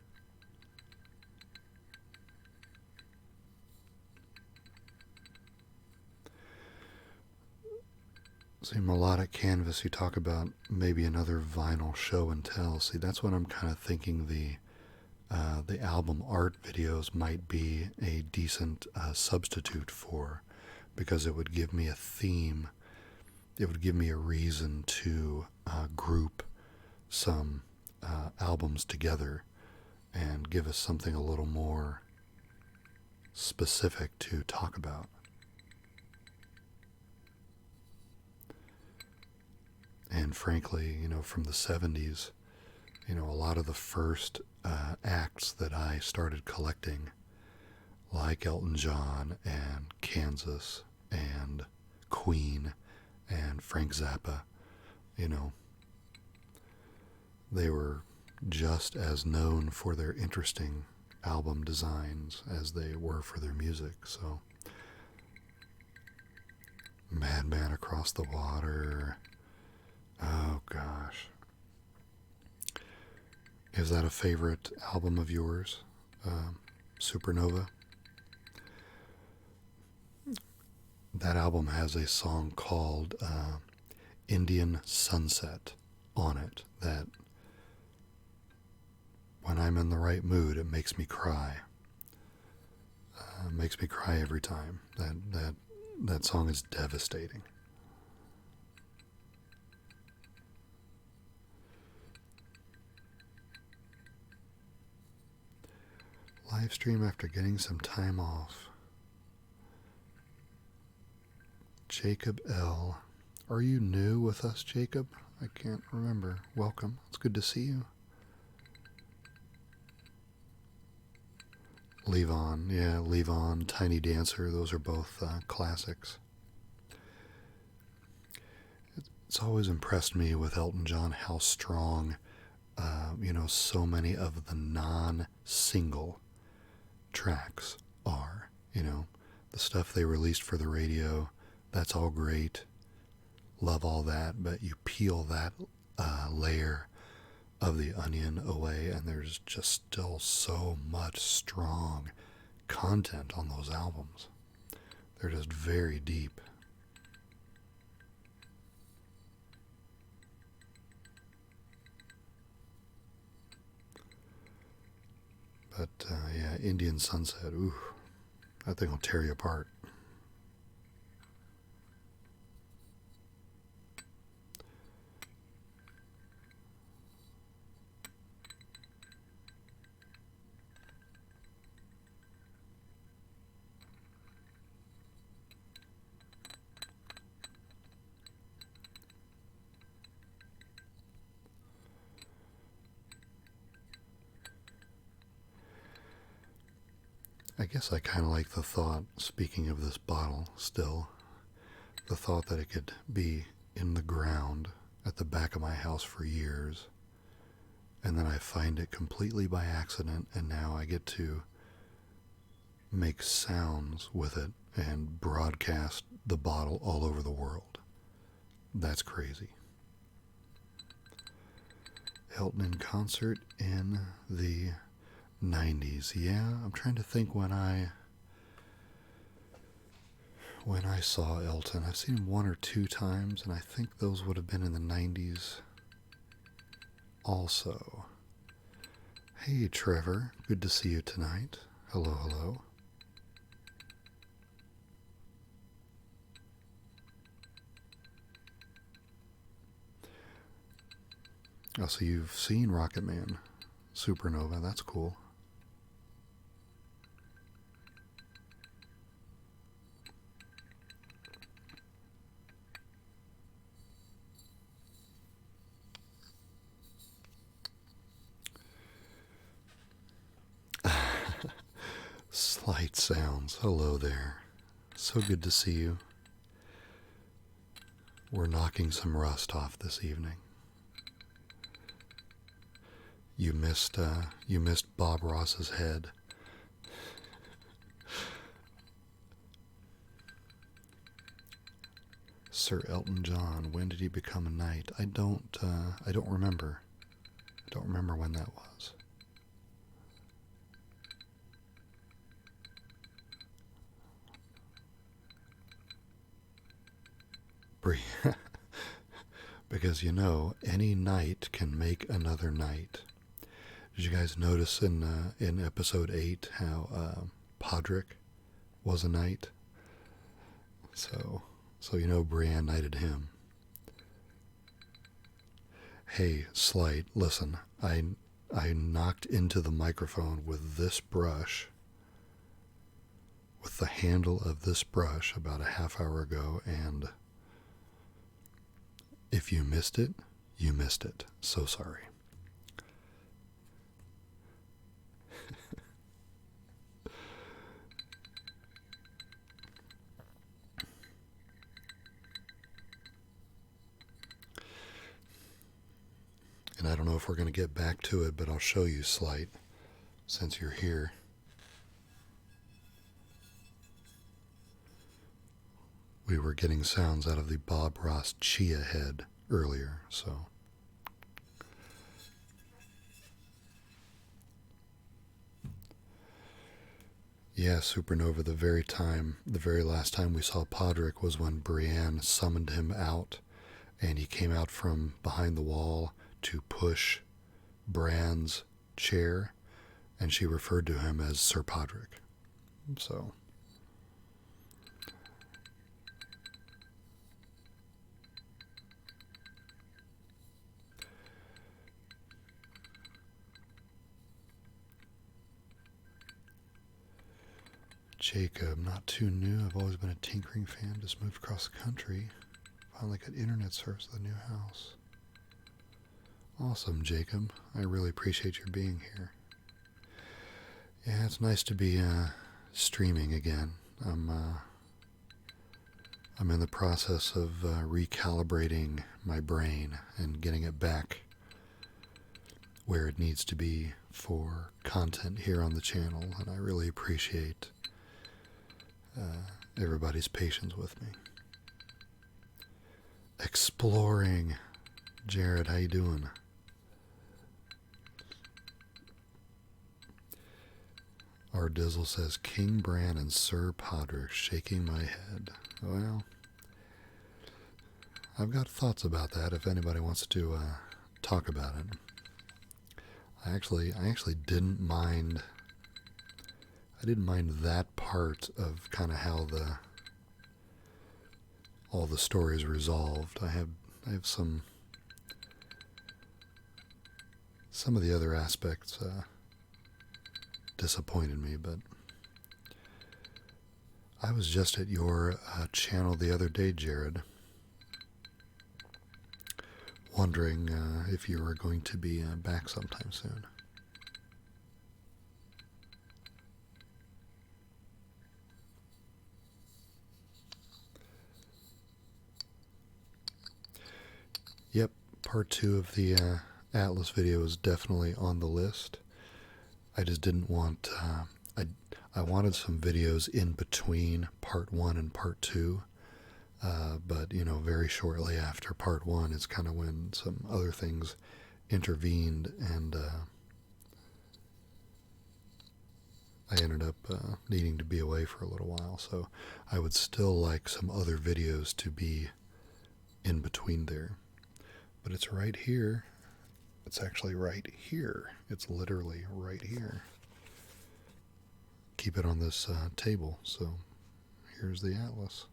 See, Melodic Canvas, you talk about maybe another vinyl show and tell. See, that's what I'm kind of thinking the album art videos might be a decent substitute for, because it would give me a theme. It would give me a reason to group some albums together and give us something a little more specific to talk about. And frankly, from the 70s, a lot of the first acts that I started collecting, like Elton John and Kansas and Queen and Frank Zappa, they were just as known for their interesting album designs as they were for their music. So, Madman Across the Water. Oh gosh. Is that a favorite album of yours? Supernova? That album has a song called Indian Sunset on it that, when I'm in the right mood, it makes me cry. Makes me cry every time. That song is devastating. Live stream after getting some time off. Jacob L. Are you new with us, Jacob? I can't remember. Welcome. It's good to see you. Leave On. Yeah, Leave On, Tiny Dancer. Those are both classics. It's always impressed me with Elton John how strong, so many of the non-single tracks are. The stuff they released for the radio, that's all great. Love all that, but you peel that layer of the onion away, and there's just still so much strong content on those albums. They're just very deep. But yeah, Indian Sunset, ooh, that thing will tear you apart. I guess I kind of like the thought, speaking of this bottle still, the thought that it could be in the ground at the back of my house for years, and then I find it completely by accident, and now I get to make sounds with it and broadcast the bottle all over the world. That's crazy. Elton in concert in the 90s. Yeah, I'm trying to think when I saw Elton. I've seen him one or two times, and I think those would have been in the 90s also. Hey, Trevor. Good to see you tonight. Hello, hello. Oh, so you've seen Rocket Man, Supernova. That's cool. Slight sounds. Hello there. So good to see you. We're knocking some rust off this evening. You missed Bob Ross's head. Sir Elton John, when did he become a knight? I don't remember. I don't remember when that was. Because any knight can make another knight. Did you guys notice in episode 8 how Podrick was a knight? So Brienne knighted him. Hey, Slight, listen. I knocked into the microphone with this brush, with the handle of this brush about a half hour ago, and if you missed it, you missed it. So sorry. And I don't know if we're going to get back to it, but I'll show you, Slight, since you're here. We were getting sounds out of the Bob Ross chia head earlier, so. Yeah, Supernova, the very last time we saw Podrick was when Brienne summoned him out, and he came out from behind the wall to push Bran's chair, and she referred to him as Sir Podrick. So. Jacob, not too new. I've always been a tinkering fan. Just moved across the country. Finally got internet service at the new house. Awesome, Jacob. I really appreciate your being here. Yeah, it's nice to be streaming again. I'm in the process of recalibrating my brain and getting it back where it needs to be for content here on the channel, and I really appreciate everybody's patience with me. Exploring. Jared, how you doing? Our Dizzle says, King Bran and Sir Podrick, shaking my head. Well, I've got thoughts about that if anybody wants to talk about it. I actually didn't mind. I didn't mind that part of kind of how all the story is resolved. I have some of the other aspects disappointed me, but I was just at your channel the other day, Jared, wondering if you were going to be back sometime soon. Yep, part 2 of the Atlas video is definitely on the list. I just didn't want, I wanted some videos in between part 1 and part 2, but very shortly after part 1 is kind of when some other things intervened, and I ended up needing to be away for a little while, so I would still like some other videos to be in between there. But it's right here. It's actually right here. It's literally right here. Keep it on this table. So here's the Atlas,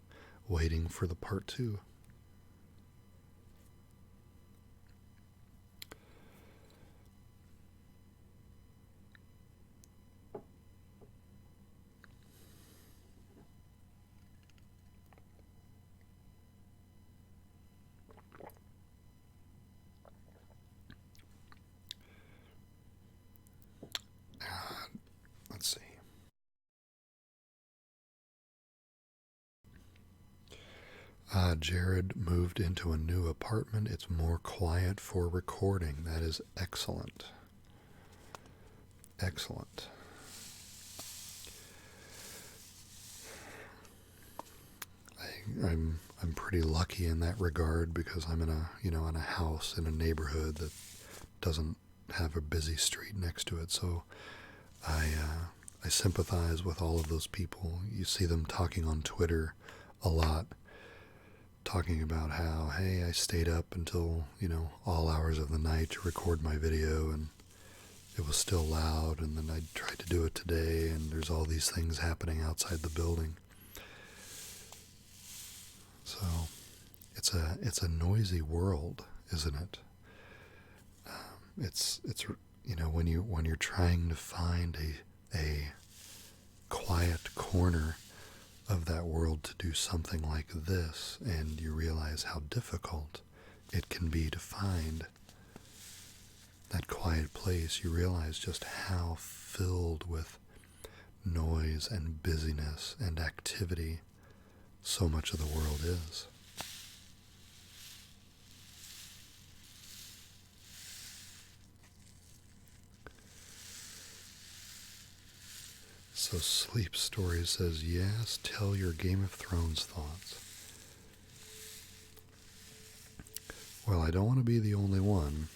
waiting for the part 2. Let's see. Jared moved into a new apartment. It's more quiet for recording. That is excellent. Excellent. I'm pretty lucky in that regard because I'm in a house in a neighborhood that doesn't have a busy street next to it. So I sympathize with all of those people. You see them talking on Twitter a lot, talking about how, hey, I stayed up until, all hours of the night to record my video and it was still loud, and then I tried to do it today and there's all these things happening outside the building. So it's a noisy world, isn't it? It's when you're trying to find a quiet corner of that world to do something like this, and you realize how difficult it can be to find that quiet place, you realize just how filled with noise and busyness and activity so much of the world is. So Sleep Story says, yes, tell your Game of Thrones thoughts. Well, I don't want to be the only one,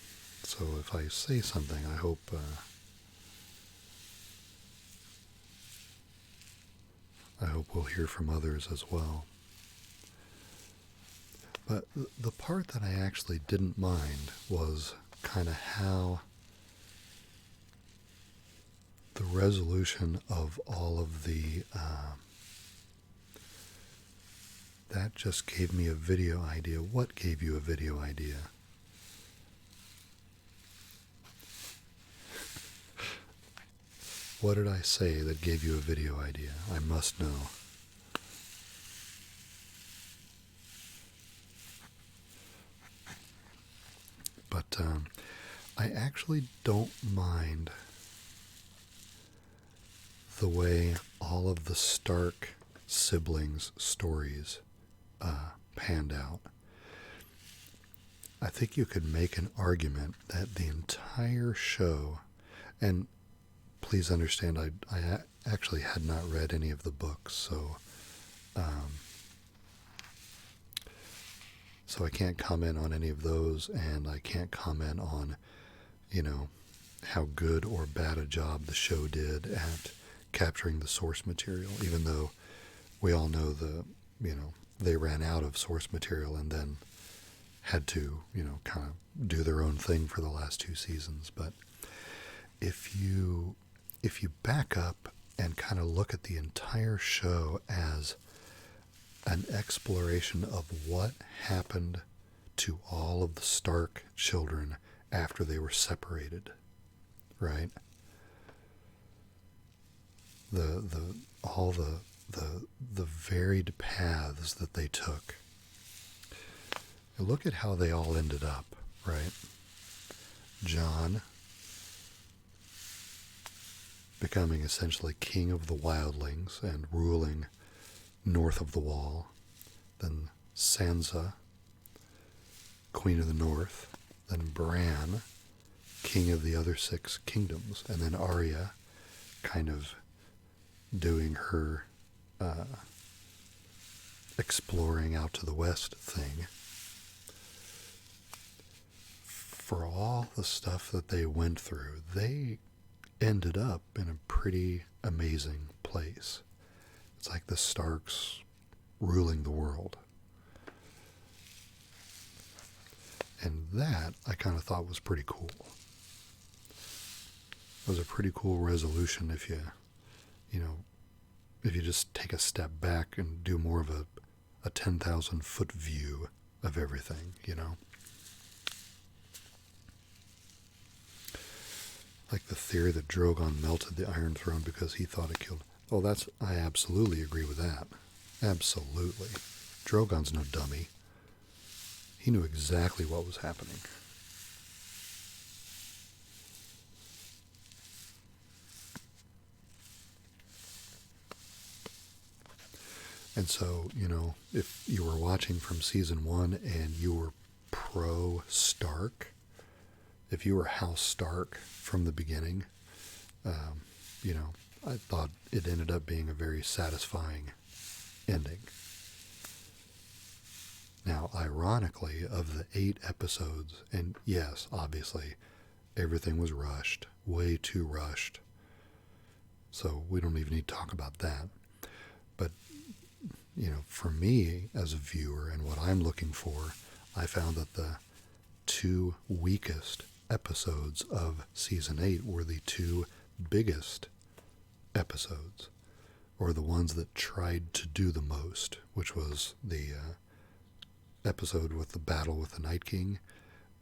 so if I say something, I hope we'll hear from others as well. But the part that I actually didn't mind was kind of how the resolution of all of the that just gave me a video idea. What gave you a video idea? What did I say that gave you a video idea? I must know. But I actually don't mind the way all of the Stark siblings' stories panned out. I think you could make an argument that the entire show, and please understand, I actually had not read any of the books, so I can't comment on any of those, and I can't comment on, how good or bad a job the show did at capturing the source material, even though we all know they ran out of source material and then had to, kind of do their own thing for the last 2 seasons. But if you back up and kind of look at the entire show as an exploration of what happened to all of the Stark children after they were separated, right? All the varied paths that they took. Look at how they all ended up, right? Jon becoming essentially king of the wildlings and ruling north of the wall. Then Sansa, queen of the north. Then Bran, king of the other 6 kingdoms. And then Arya kind of doing her exploring out to the west thing. For all the stuff that they went through, they ended up in a pretty amazing place. It's like the Starks ruling the world. And that I kind of thought was pretty cool. It was a pretty cool resolution if you just take a step back and do more of a 10,000 foot view of everything, Like the theory that Drogon melted the Iron Throne because he thought it killed. Oh, I absolutely agree with that. Absolutely. Drogon's no dummy. He knew exactly what was happening. And so, if you were watching from season 1 and you were pro Stark, if you were House Stark from the beginning, um, I thought it ended up being a very satisfying ending. Now, ironically, of the 8 episodes, and yes, obviously, everything was rushed, way too rushed, so we don't even need to talk about that. But, for me as a viewer and what I'm looking for, I found that the 2 weakest episodes of season 8 were the 2 biggest episodes, or the ones that tried to do the most, which was the episode with the battle with the Night King,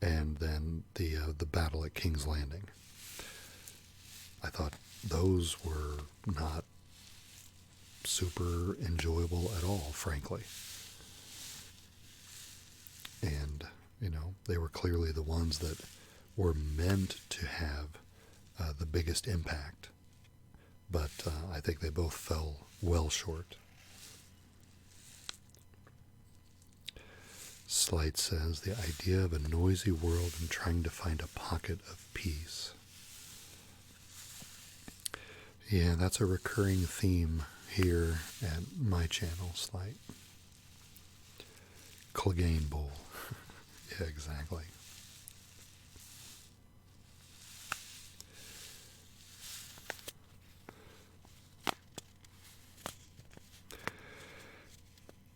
and then the battle at King's Landing. I thought those were not super enjoyable at all, frankly. And, they were clearly the ones that were meant to have the biggest impact. But I think they both fell well short. Slight says, the idea of a noisy world and trying to find a pocket of peace. Yeah, that's a recurring theme here at my channel, Slight. Clegane Bowl. Yeah, exactly.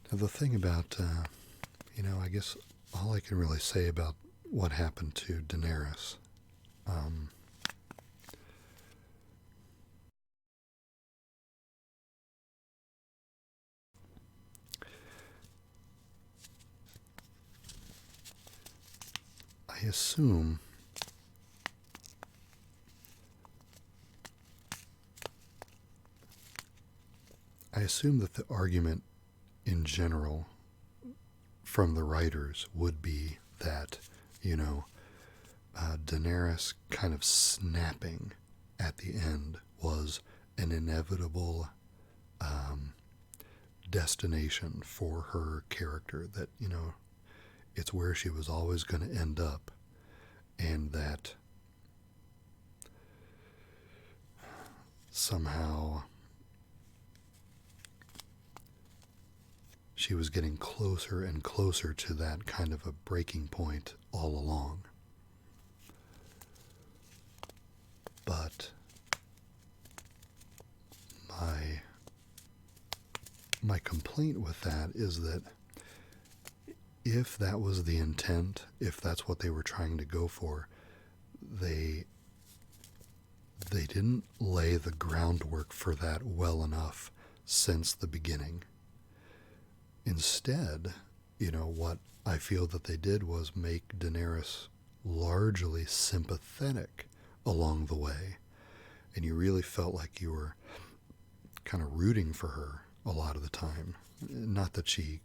Now, the thing about, I guess all I can really say about what happened to Daenerys, I assume that the argument in general from the writers would be that, Daenerys kind of snapping at the end was an inevitable destination for her character, that, it's where she was always going to end up, and that somehow she was getting closer and closer to that kind of a breaking point all along. But my complaint with that is that if that was the intent, if that's what they were trying to go for, they didn't lay the groundwork for that well enough since the beginning. Instead, what I feel that they did was make Daenerys largely sympathetic along the way, and you really felt like you were kind of rooting for her a lot of the time. Not that she,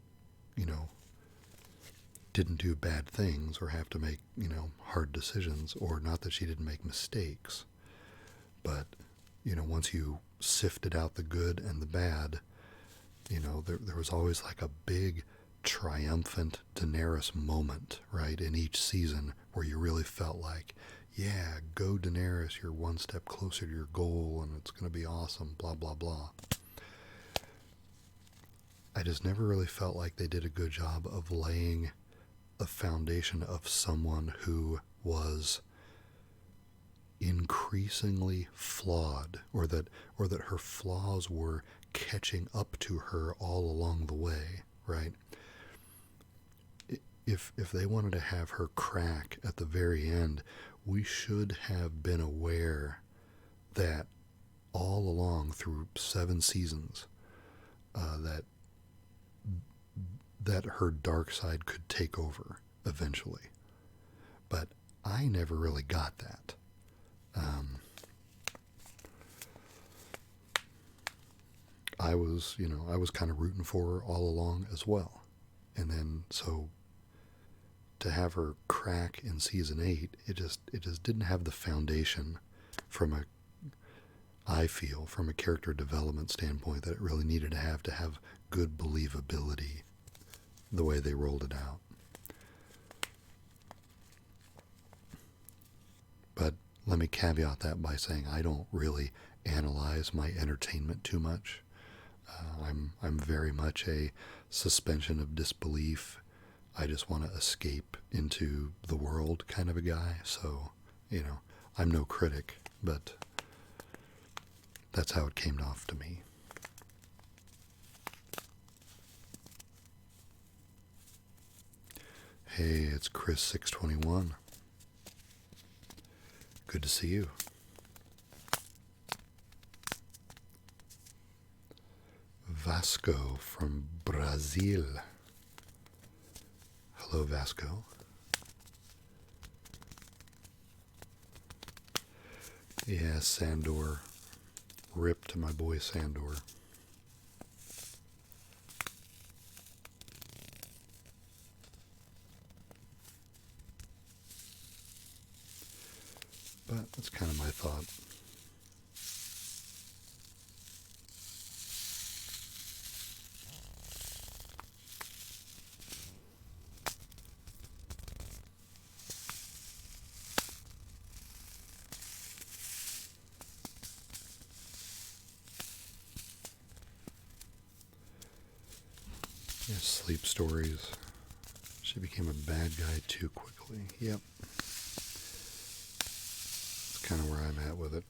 didn't do bad things or have to make, hard decisions, or not that she didn't make mistakes. But, once you sifted out the good and the bad, there was always like a big triumphant Daenerys moment, right, in each season where you really felt like, yeah, go Daenerys, you're one step closer to your goal and it's going to be awesome, blah, blah, blah. I just never really felt like they did a good job of laying a foundation of someone who was increasingly flawed, or that her flaws were catching up to her all along the way, right? If they wanted to have her crack at the very end, we should have been aware that all along through 7 seasons, that her dark side could take over eventually. But I never really got that. I was kind of rooting for her all along as well. And then, so to have her crack in season 8, it just didn't have the foundation from I feel from a character development standpoint that it really needed to have good believability the way they rolled it out. But let me caveat that by saying I don't really analyze my entertainment too much. I'm very much a suspension of disbelief. I just want to escape into the world kind of a guy. So, I'm no critic, but that's how it came off to me. Hey, it's Chris621. Good to see you. Vasco from Brazil. Hello, Vasco. Yeah, Sandor. Rip to my boy Sandor. But that's kind of my thought. Yeah, sleep stories. She became a bad guy too quickly. Yep. That's kind of where I'm at with it.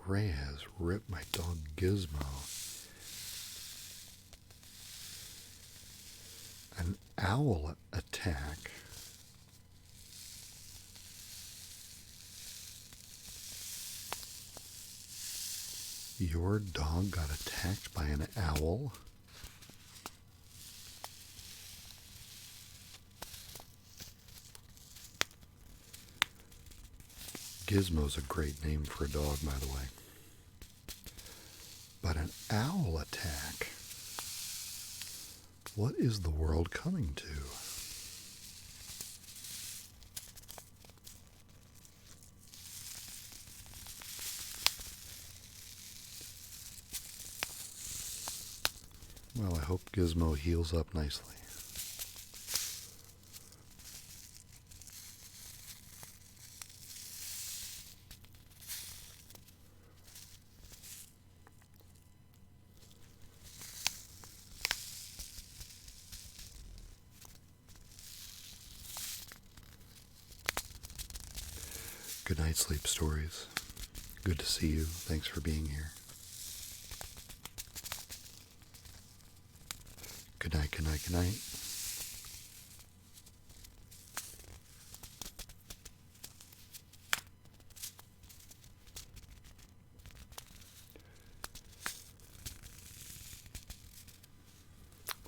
Ray has ripped my dog Gizmo. An owl attack. Your dog got attacked by an owl? Gizmo's a great name for a dog, by the way. But an owl attack? What is the world coming to? Well, I hope Gizmo heals up nicely. Good night, Sleep Stories. Good to see you. Thanks for being here. Good night, good night, good night.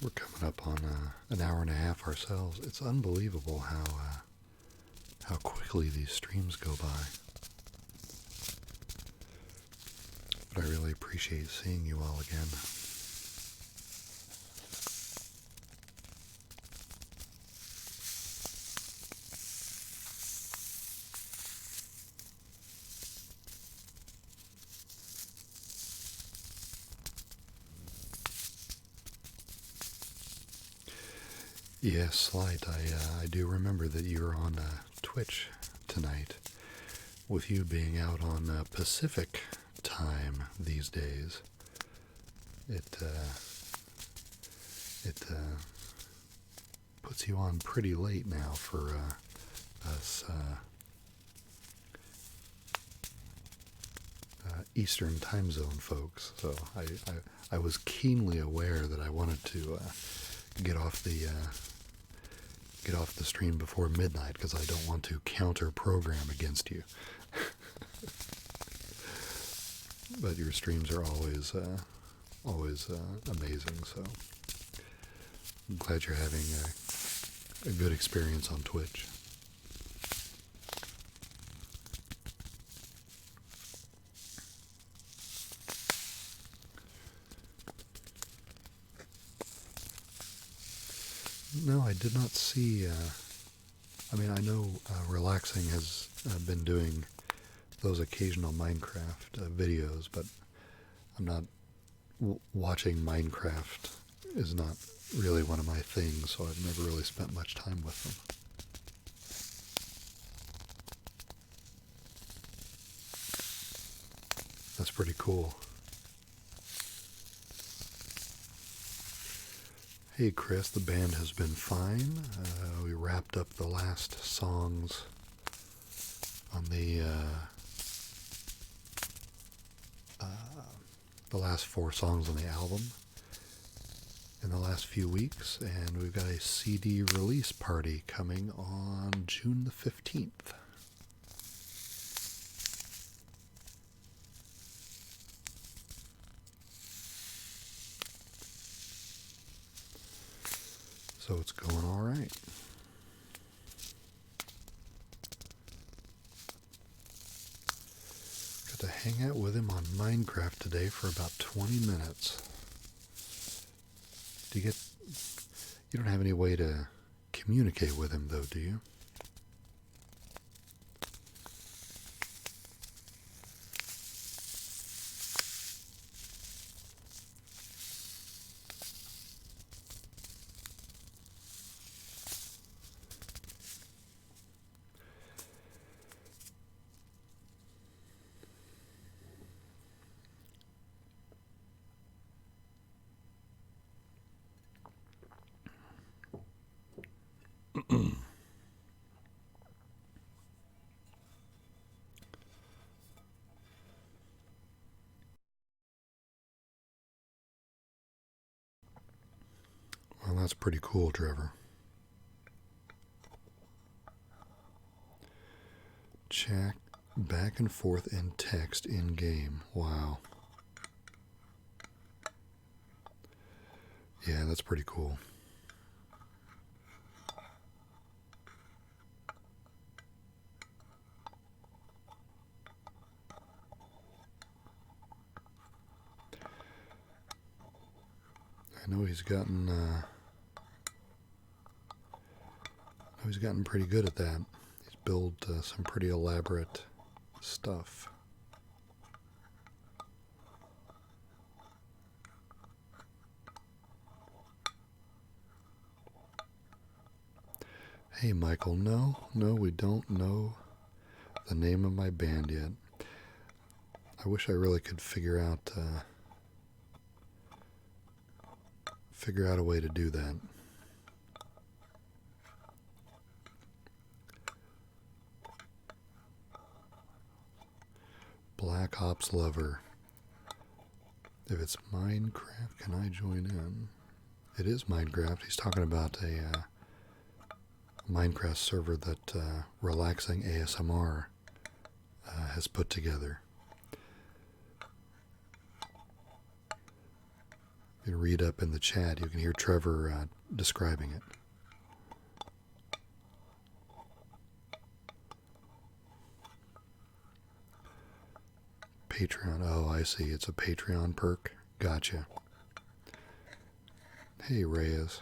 We're coming up on an hour and a half ourselves. It's unbelievable how quickly these streams go by. But I really appreciate seeing you all again. Yes, Slight, I do remember that you're on Twitch tonight, with you being out on Pacific time these days. It puts you on pretty late now for us Eastern time zone folks. So I was keenly aware that I wanted to get off the stream before midnight because I don't want to counter program against you. But your streams are always amazing, so I'm glad you're having a good experience on Twitch. No, I did not see. I mean, I know Relaxing has been doing those occasional Minecraft videos, but I'm not watching Minecraft is not really one of my things, so I've never really spent much time with them. That's pretty cool. Hey Chris, the band has been fine. We wrapped up the last songs on the last 4 songs on the album in the last few weeks, and we've got a CD release party coming on June the 15th. So it's going all right. Got to hang out with him on Minecraft today for about 20 minutes. You don't have any way to communicate with him though, do you? Well, that's pretty cool, Trevor. Chat back and forth in text in game. Wow. Yeah, that's pretty cool. I know he's gotten pretty good at that. He's built some pretty elaborate stuff. Hey Michael, no, we don't know the name of my band yet. I wish I really could figure out a way to do that. Black Ops Lover. If it's Minecraft, can I join in? It is Minecraft. He's talking about a Minecraft server that Relaxing ASMR has put together. You can read up in the chat. You can hear Trevor describing it. Patreon. Oh, I see. It's a Patreon perk. Gotcha. Hey, Reyes.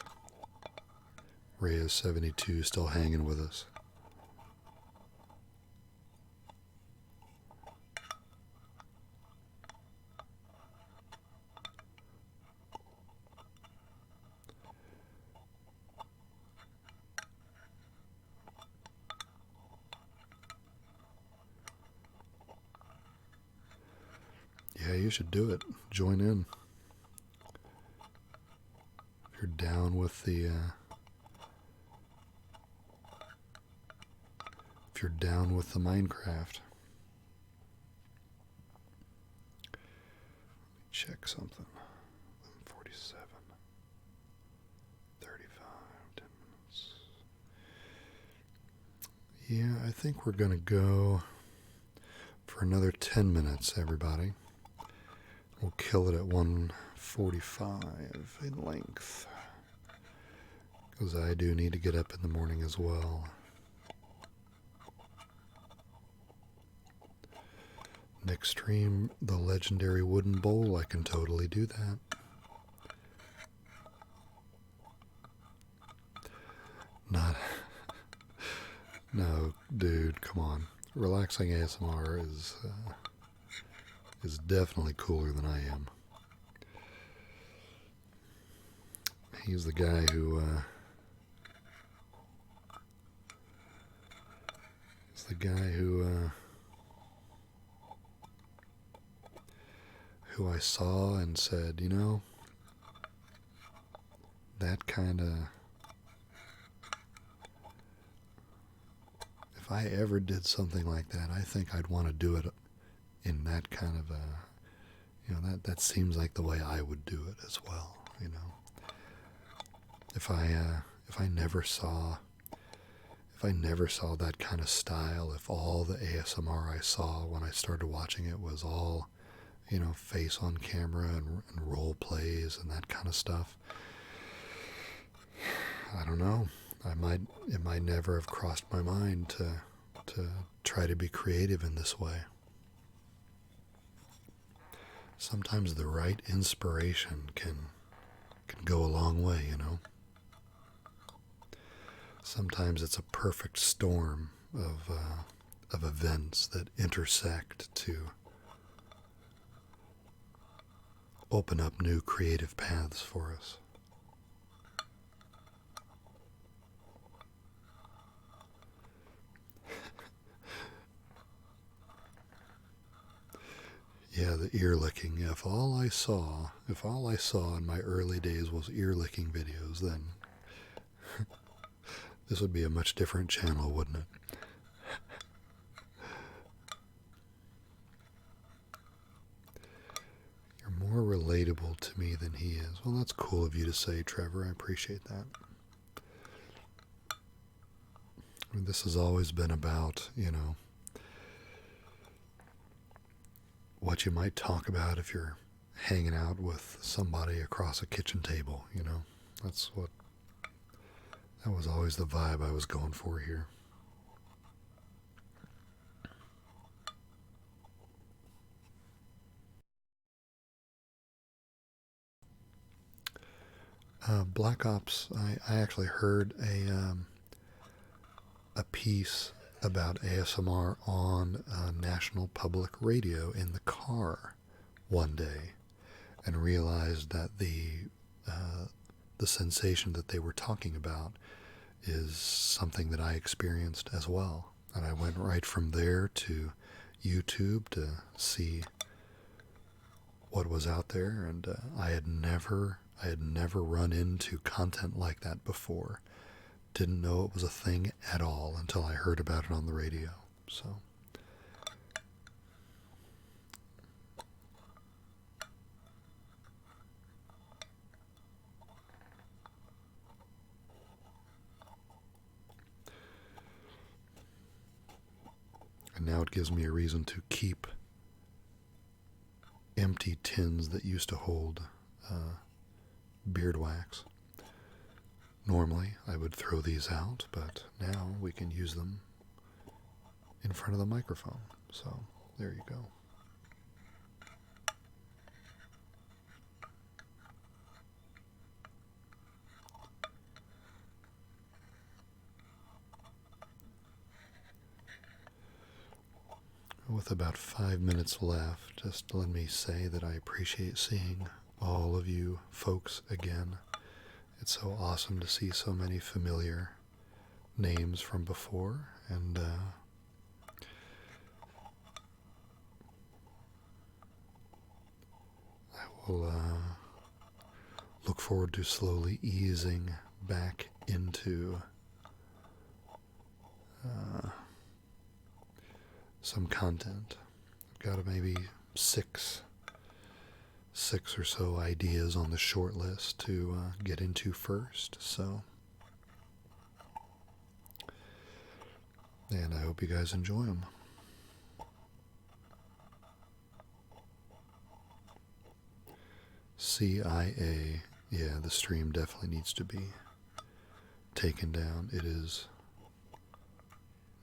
Reyes72 still hanging with us. Yeah, you should do it. Join in. If you're down with the Minecraft. Check something. 47. 35. 10 minutes. Yeah, I think we're going to go for another 10 minutes, everybody. We'll kill it at 1:45 in length. Because I do need to get up in the morning as well. Next stream, the legendary wooden bowl, I can totally do that. Not, no, dude, come on. Relaxing ASMR is definitely cooler than I am. He's the guy who who I saw and said, you know, that kind of, if I ever did something like that, I think I'd want to do it in that kind of a, you know, that seems like the way I would do it as well, you know. If I never saw that kind of style, if all the ASMR I saw when I started watching it was all, you know, face on camera and role plays and that kind of stuff, I don't know. It might never have crossed my mind to try to be creative in this way. Sometimes the right inspiration can go a long way, you know. Sometimes it's a perfect storm of events that intersect to open up new creative paths for us. Yeah, the ear licking. If all I saw in my early days was ear licking videos, then this would be a much different channel, wouldn't it? You're more relatable to me than he is. Well, that's cool of you to say, Trevor. I appreciate that. I mean, this has always been about, you know, what you might talk about if you're hanging out with somebody across a kitchen table, you know. That was always the vibe I was going for here. Black Ops, I actually heard a piece about ASMR on National Public Radio in the car one day and realized that the sensation that they were talking about is something that I experienced as well. And I went right from there to YouTube to see what was out there, and I had never run into content like that before. Didn't know it was a thing at all until I heard about it on the radio. So and now it gives me a reason to keep empty tins that used to hold beard wax. Normally I would throw these out, but now we can use them in front of the microphone. So there you go. With about 5 minutes left, just let me say that I appreciate seeing all of you folks again. It's so awesome to see so many familiar names from before, and I will look forward to slowly easing back into some content. I've got maybe six or so ideas on the short list to get into first. So, and I hope you guys enjoy them. CIA, yeah, the stream definitely needs to be taken down. It is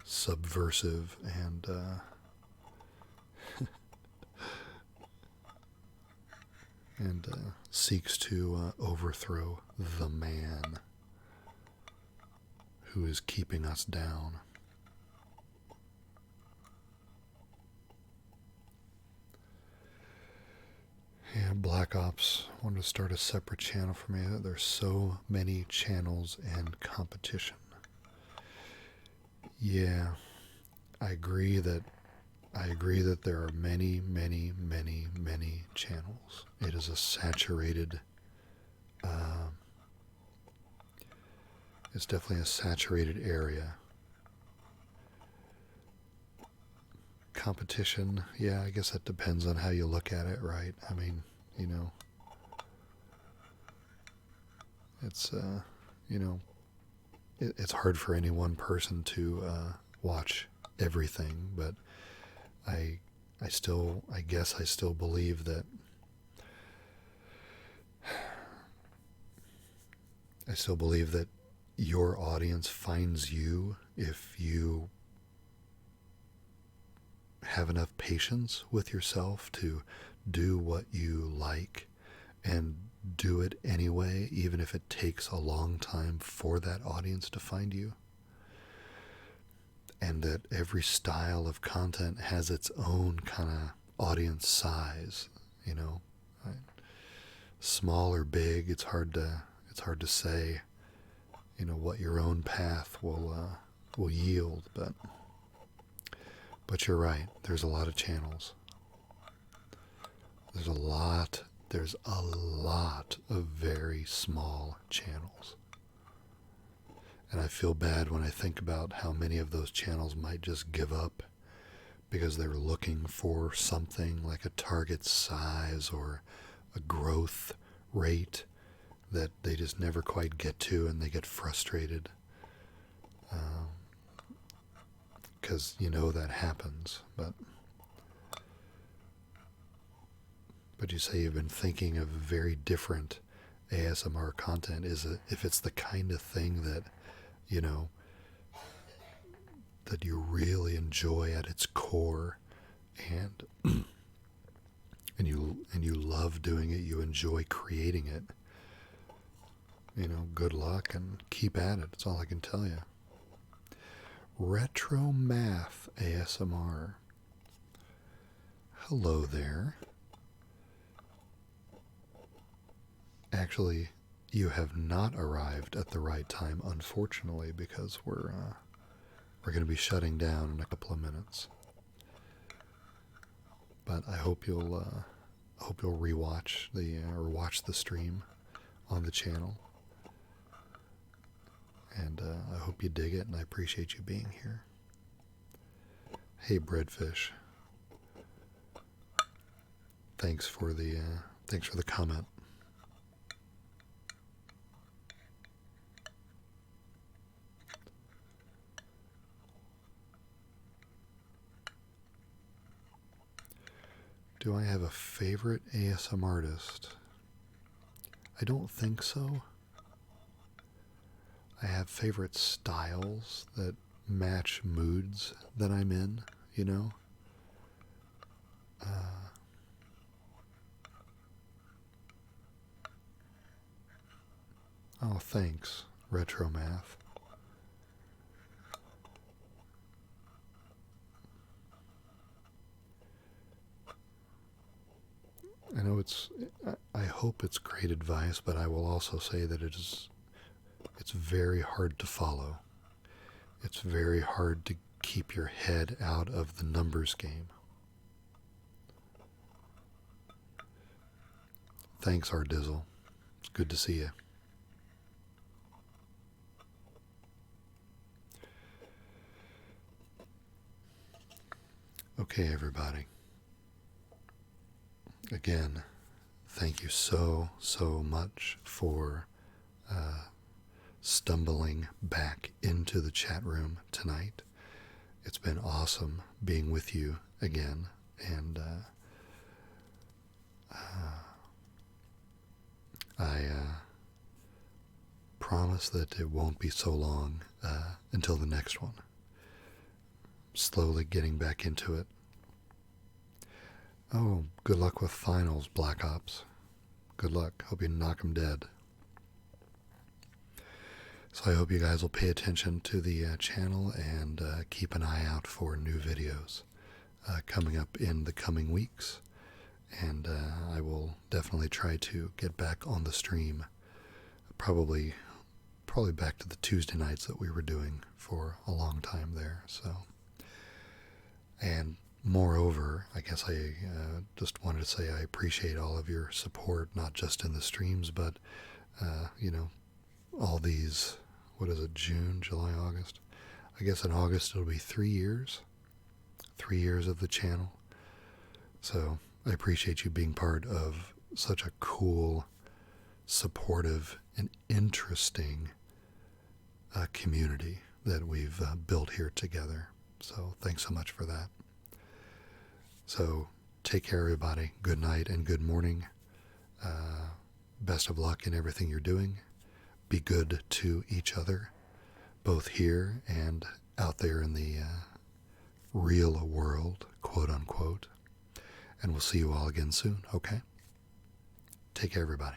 subversive and seeks to overthrow the man who is keeping us down. And Black Ops wanted to start a separate channel for me. There's so many channels and competition. Yeah, I agree that there are many, many, many, many channels. It is a saturated. It's definitely a saturated area. Competition, yeah, I guess that depends on how you look at it, right? I mean, it's it's hard for any one person to watch everything, but I guess I still believe that your audience finds you if you have enough patience with yourself to do what you like and do it anyway, even if it takes a long time for that audience to find you. And that every style of content has its own kind of audience size, small or big. It's hard to say, what your own path will yield. But you're right. There's a lot of channels. There's a lot of very small channels. And I feel bad when I think about how many of those channels might just give up because they're looking for something like a target size or a growth rate that they just never quite get to, and they get frustrated. Because that happens. But you say you've been thinking of very different ASMR content. If it's the kind of thing that that you really enjoy at its core, and and you love doing it, you enjoy creating it, good luck and keep at it. That's all I can tell you. Retro Math ASMR. Hello there. Actually, you have not arrived at the right time, unfortunately, because we're going to be shutting down in a couple of minutes. But I hope you'll rewatch or watch the stream on the channel. And I hope you dig it, and I appreciate you being here. Hey, Breadfish. Thanks for the comment. Do I have a favorite ASMR artist? I don't think so. I have favorite styles that match moods that I'm in, Oh, thanks, Retro Math. I know I hope it's great advice, but I will also say that it's very hard to follow. It's very hard to keep your head out of the numbers game. Thanks, Ardizzle. It's good to see you. Okay, everybody. Again, thank you so much for stumbling back into the chat room tonight. It's been awesome being with you again, and I promise that it won't be so long until the next one. Slowly getting back into it. Oh, good luck with finals, Black Ops. Good luck. Hope you knock 'em dead. So I hope you guys will pay attention to the channel and keep an eye out for new videos coming up in the coming weeks. And I will definitely try to get back on the stream, probably back to the Tuesday nights that we were doing for a long time there. So, and moreover, I guess I just wanted to say I appreciate all of your support, not just in the streams, but all these, what is it, June, July, August? I guess in August it'll be 3 years. 3 years of the channel. So I appreciate you being part of such a cool, supportive, and interesting community that we've built here together. So thanks so much for that. So take care, everybody. Good night and good morning. Best of luck in everything you're doing. Be good to each other, both here and out there in the real world, quote unquote. And we'll see you all again soon, okay? Take care, everybody.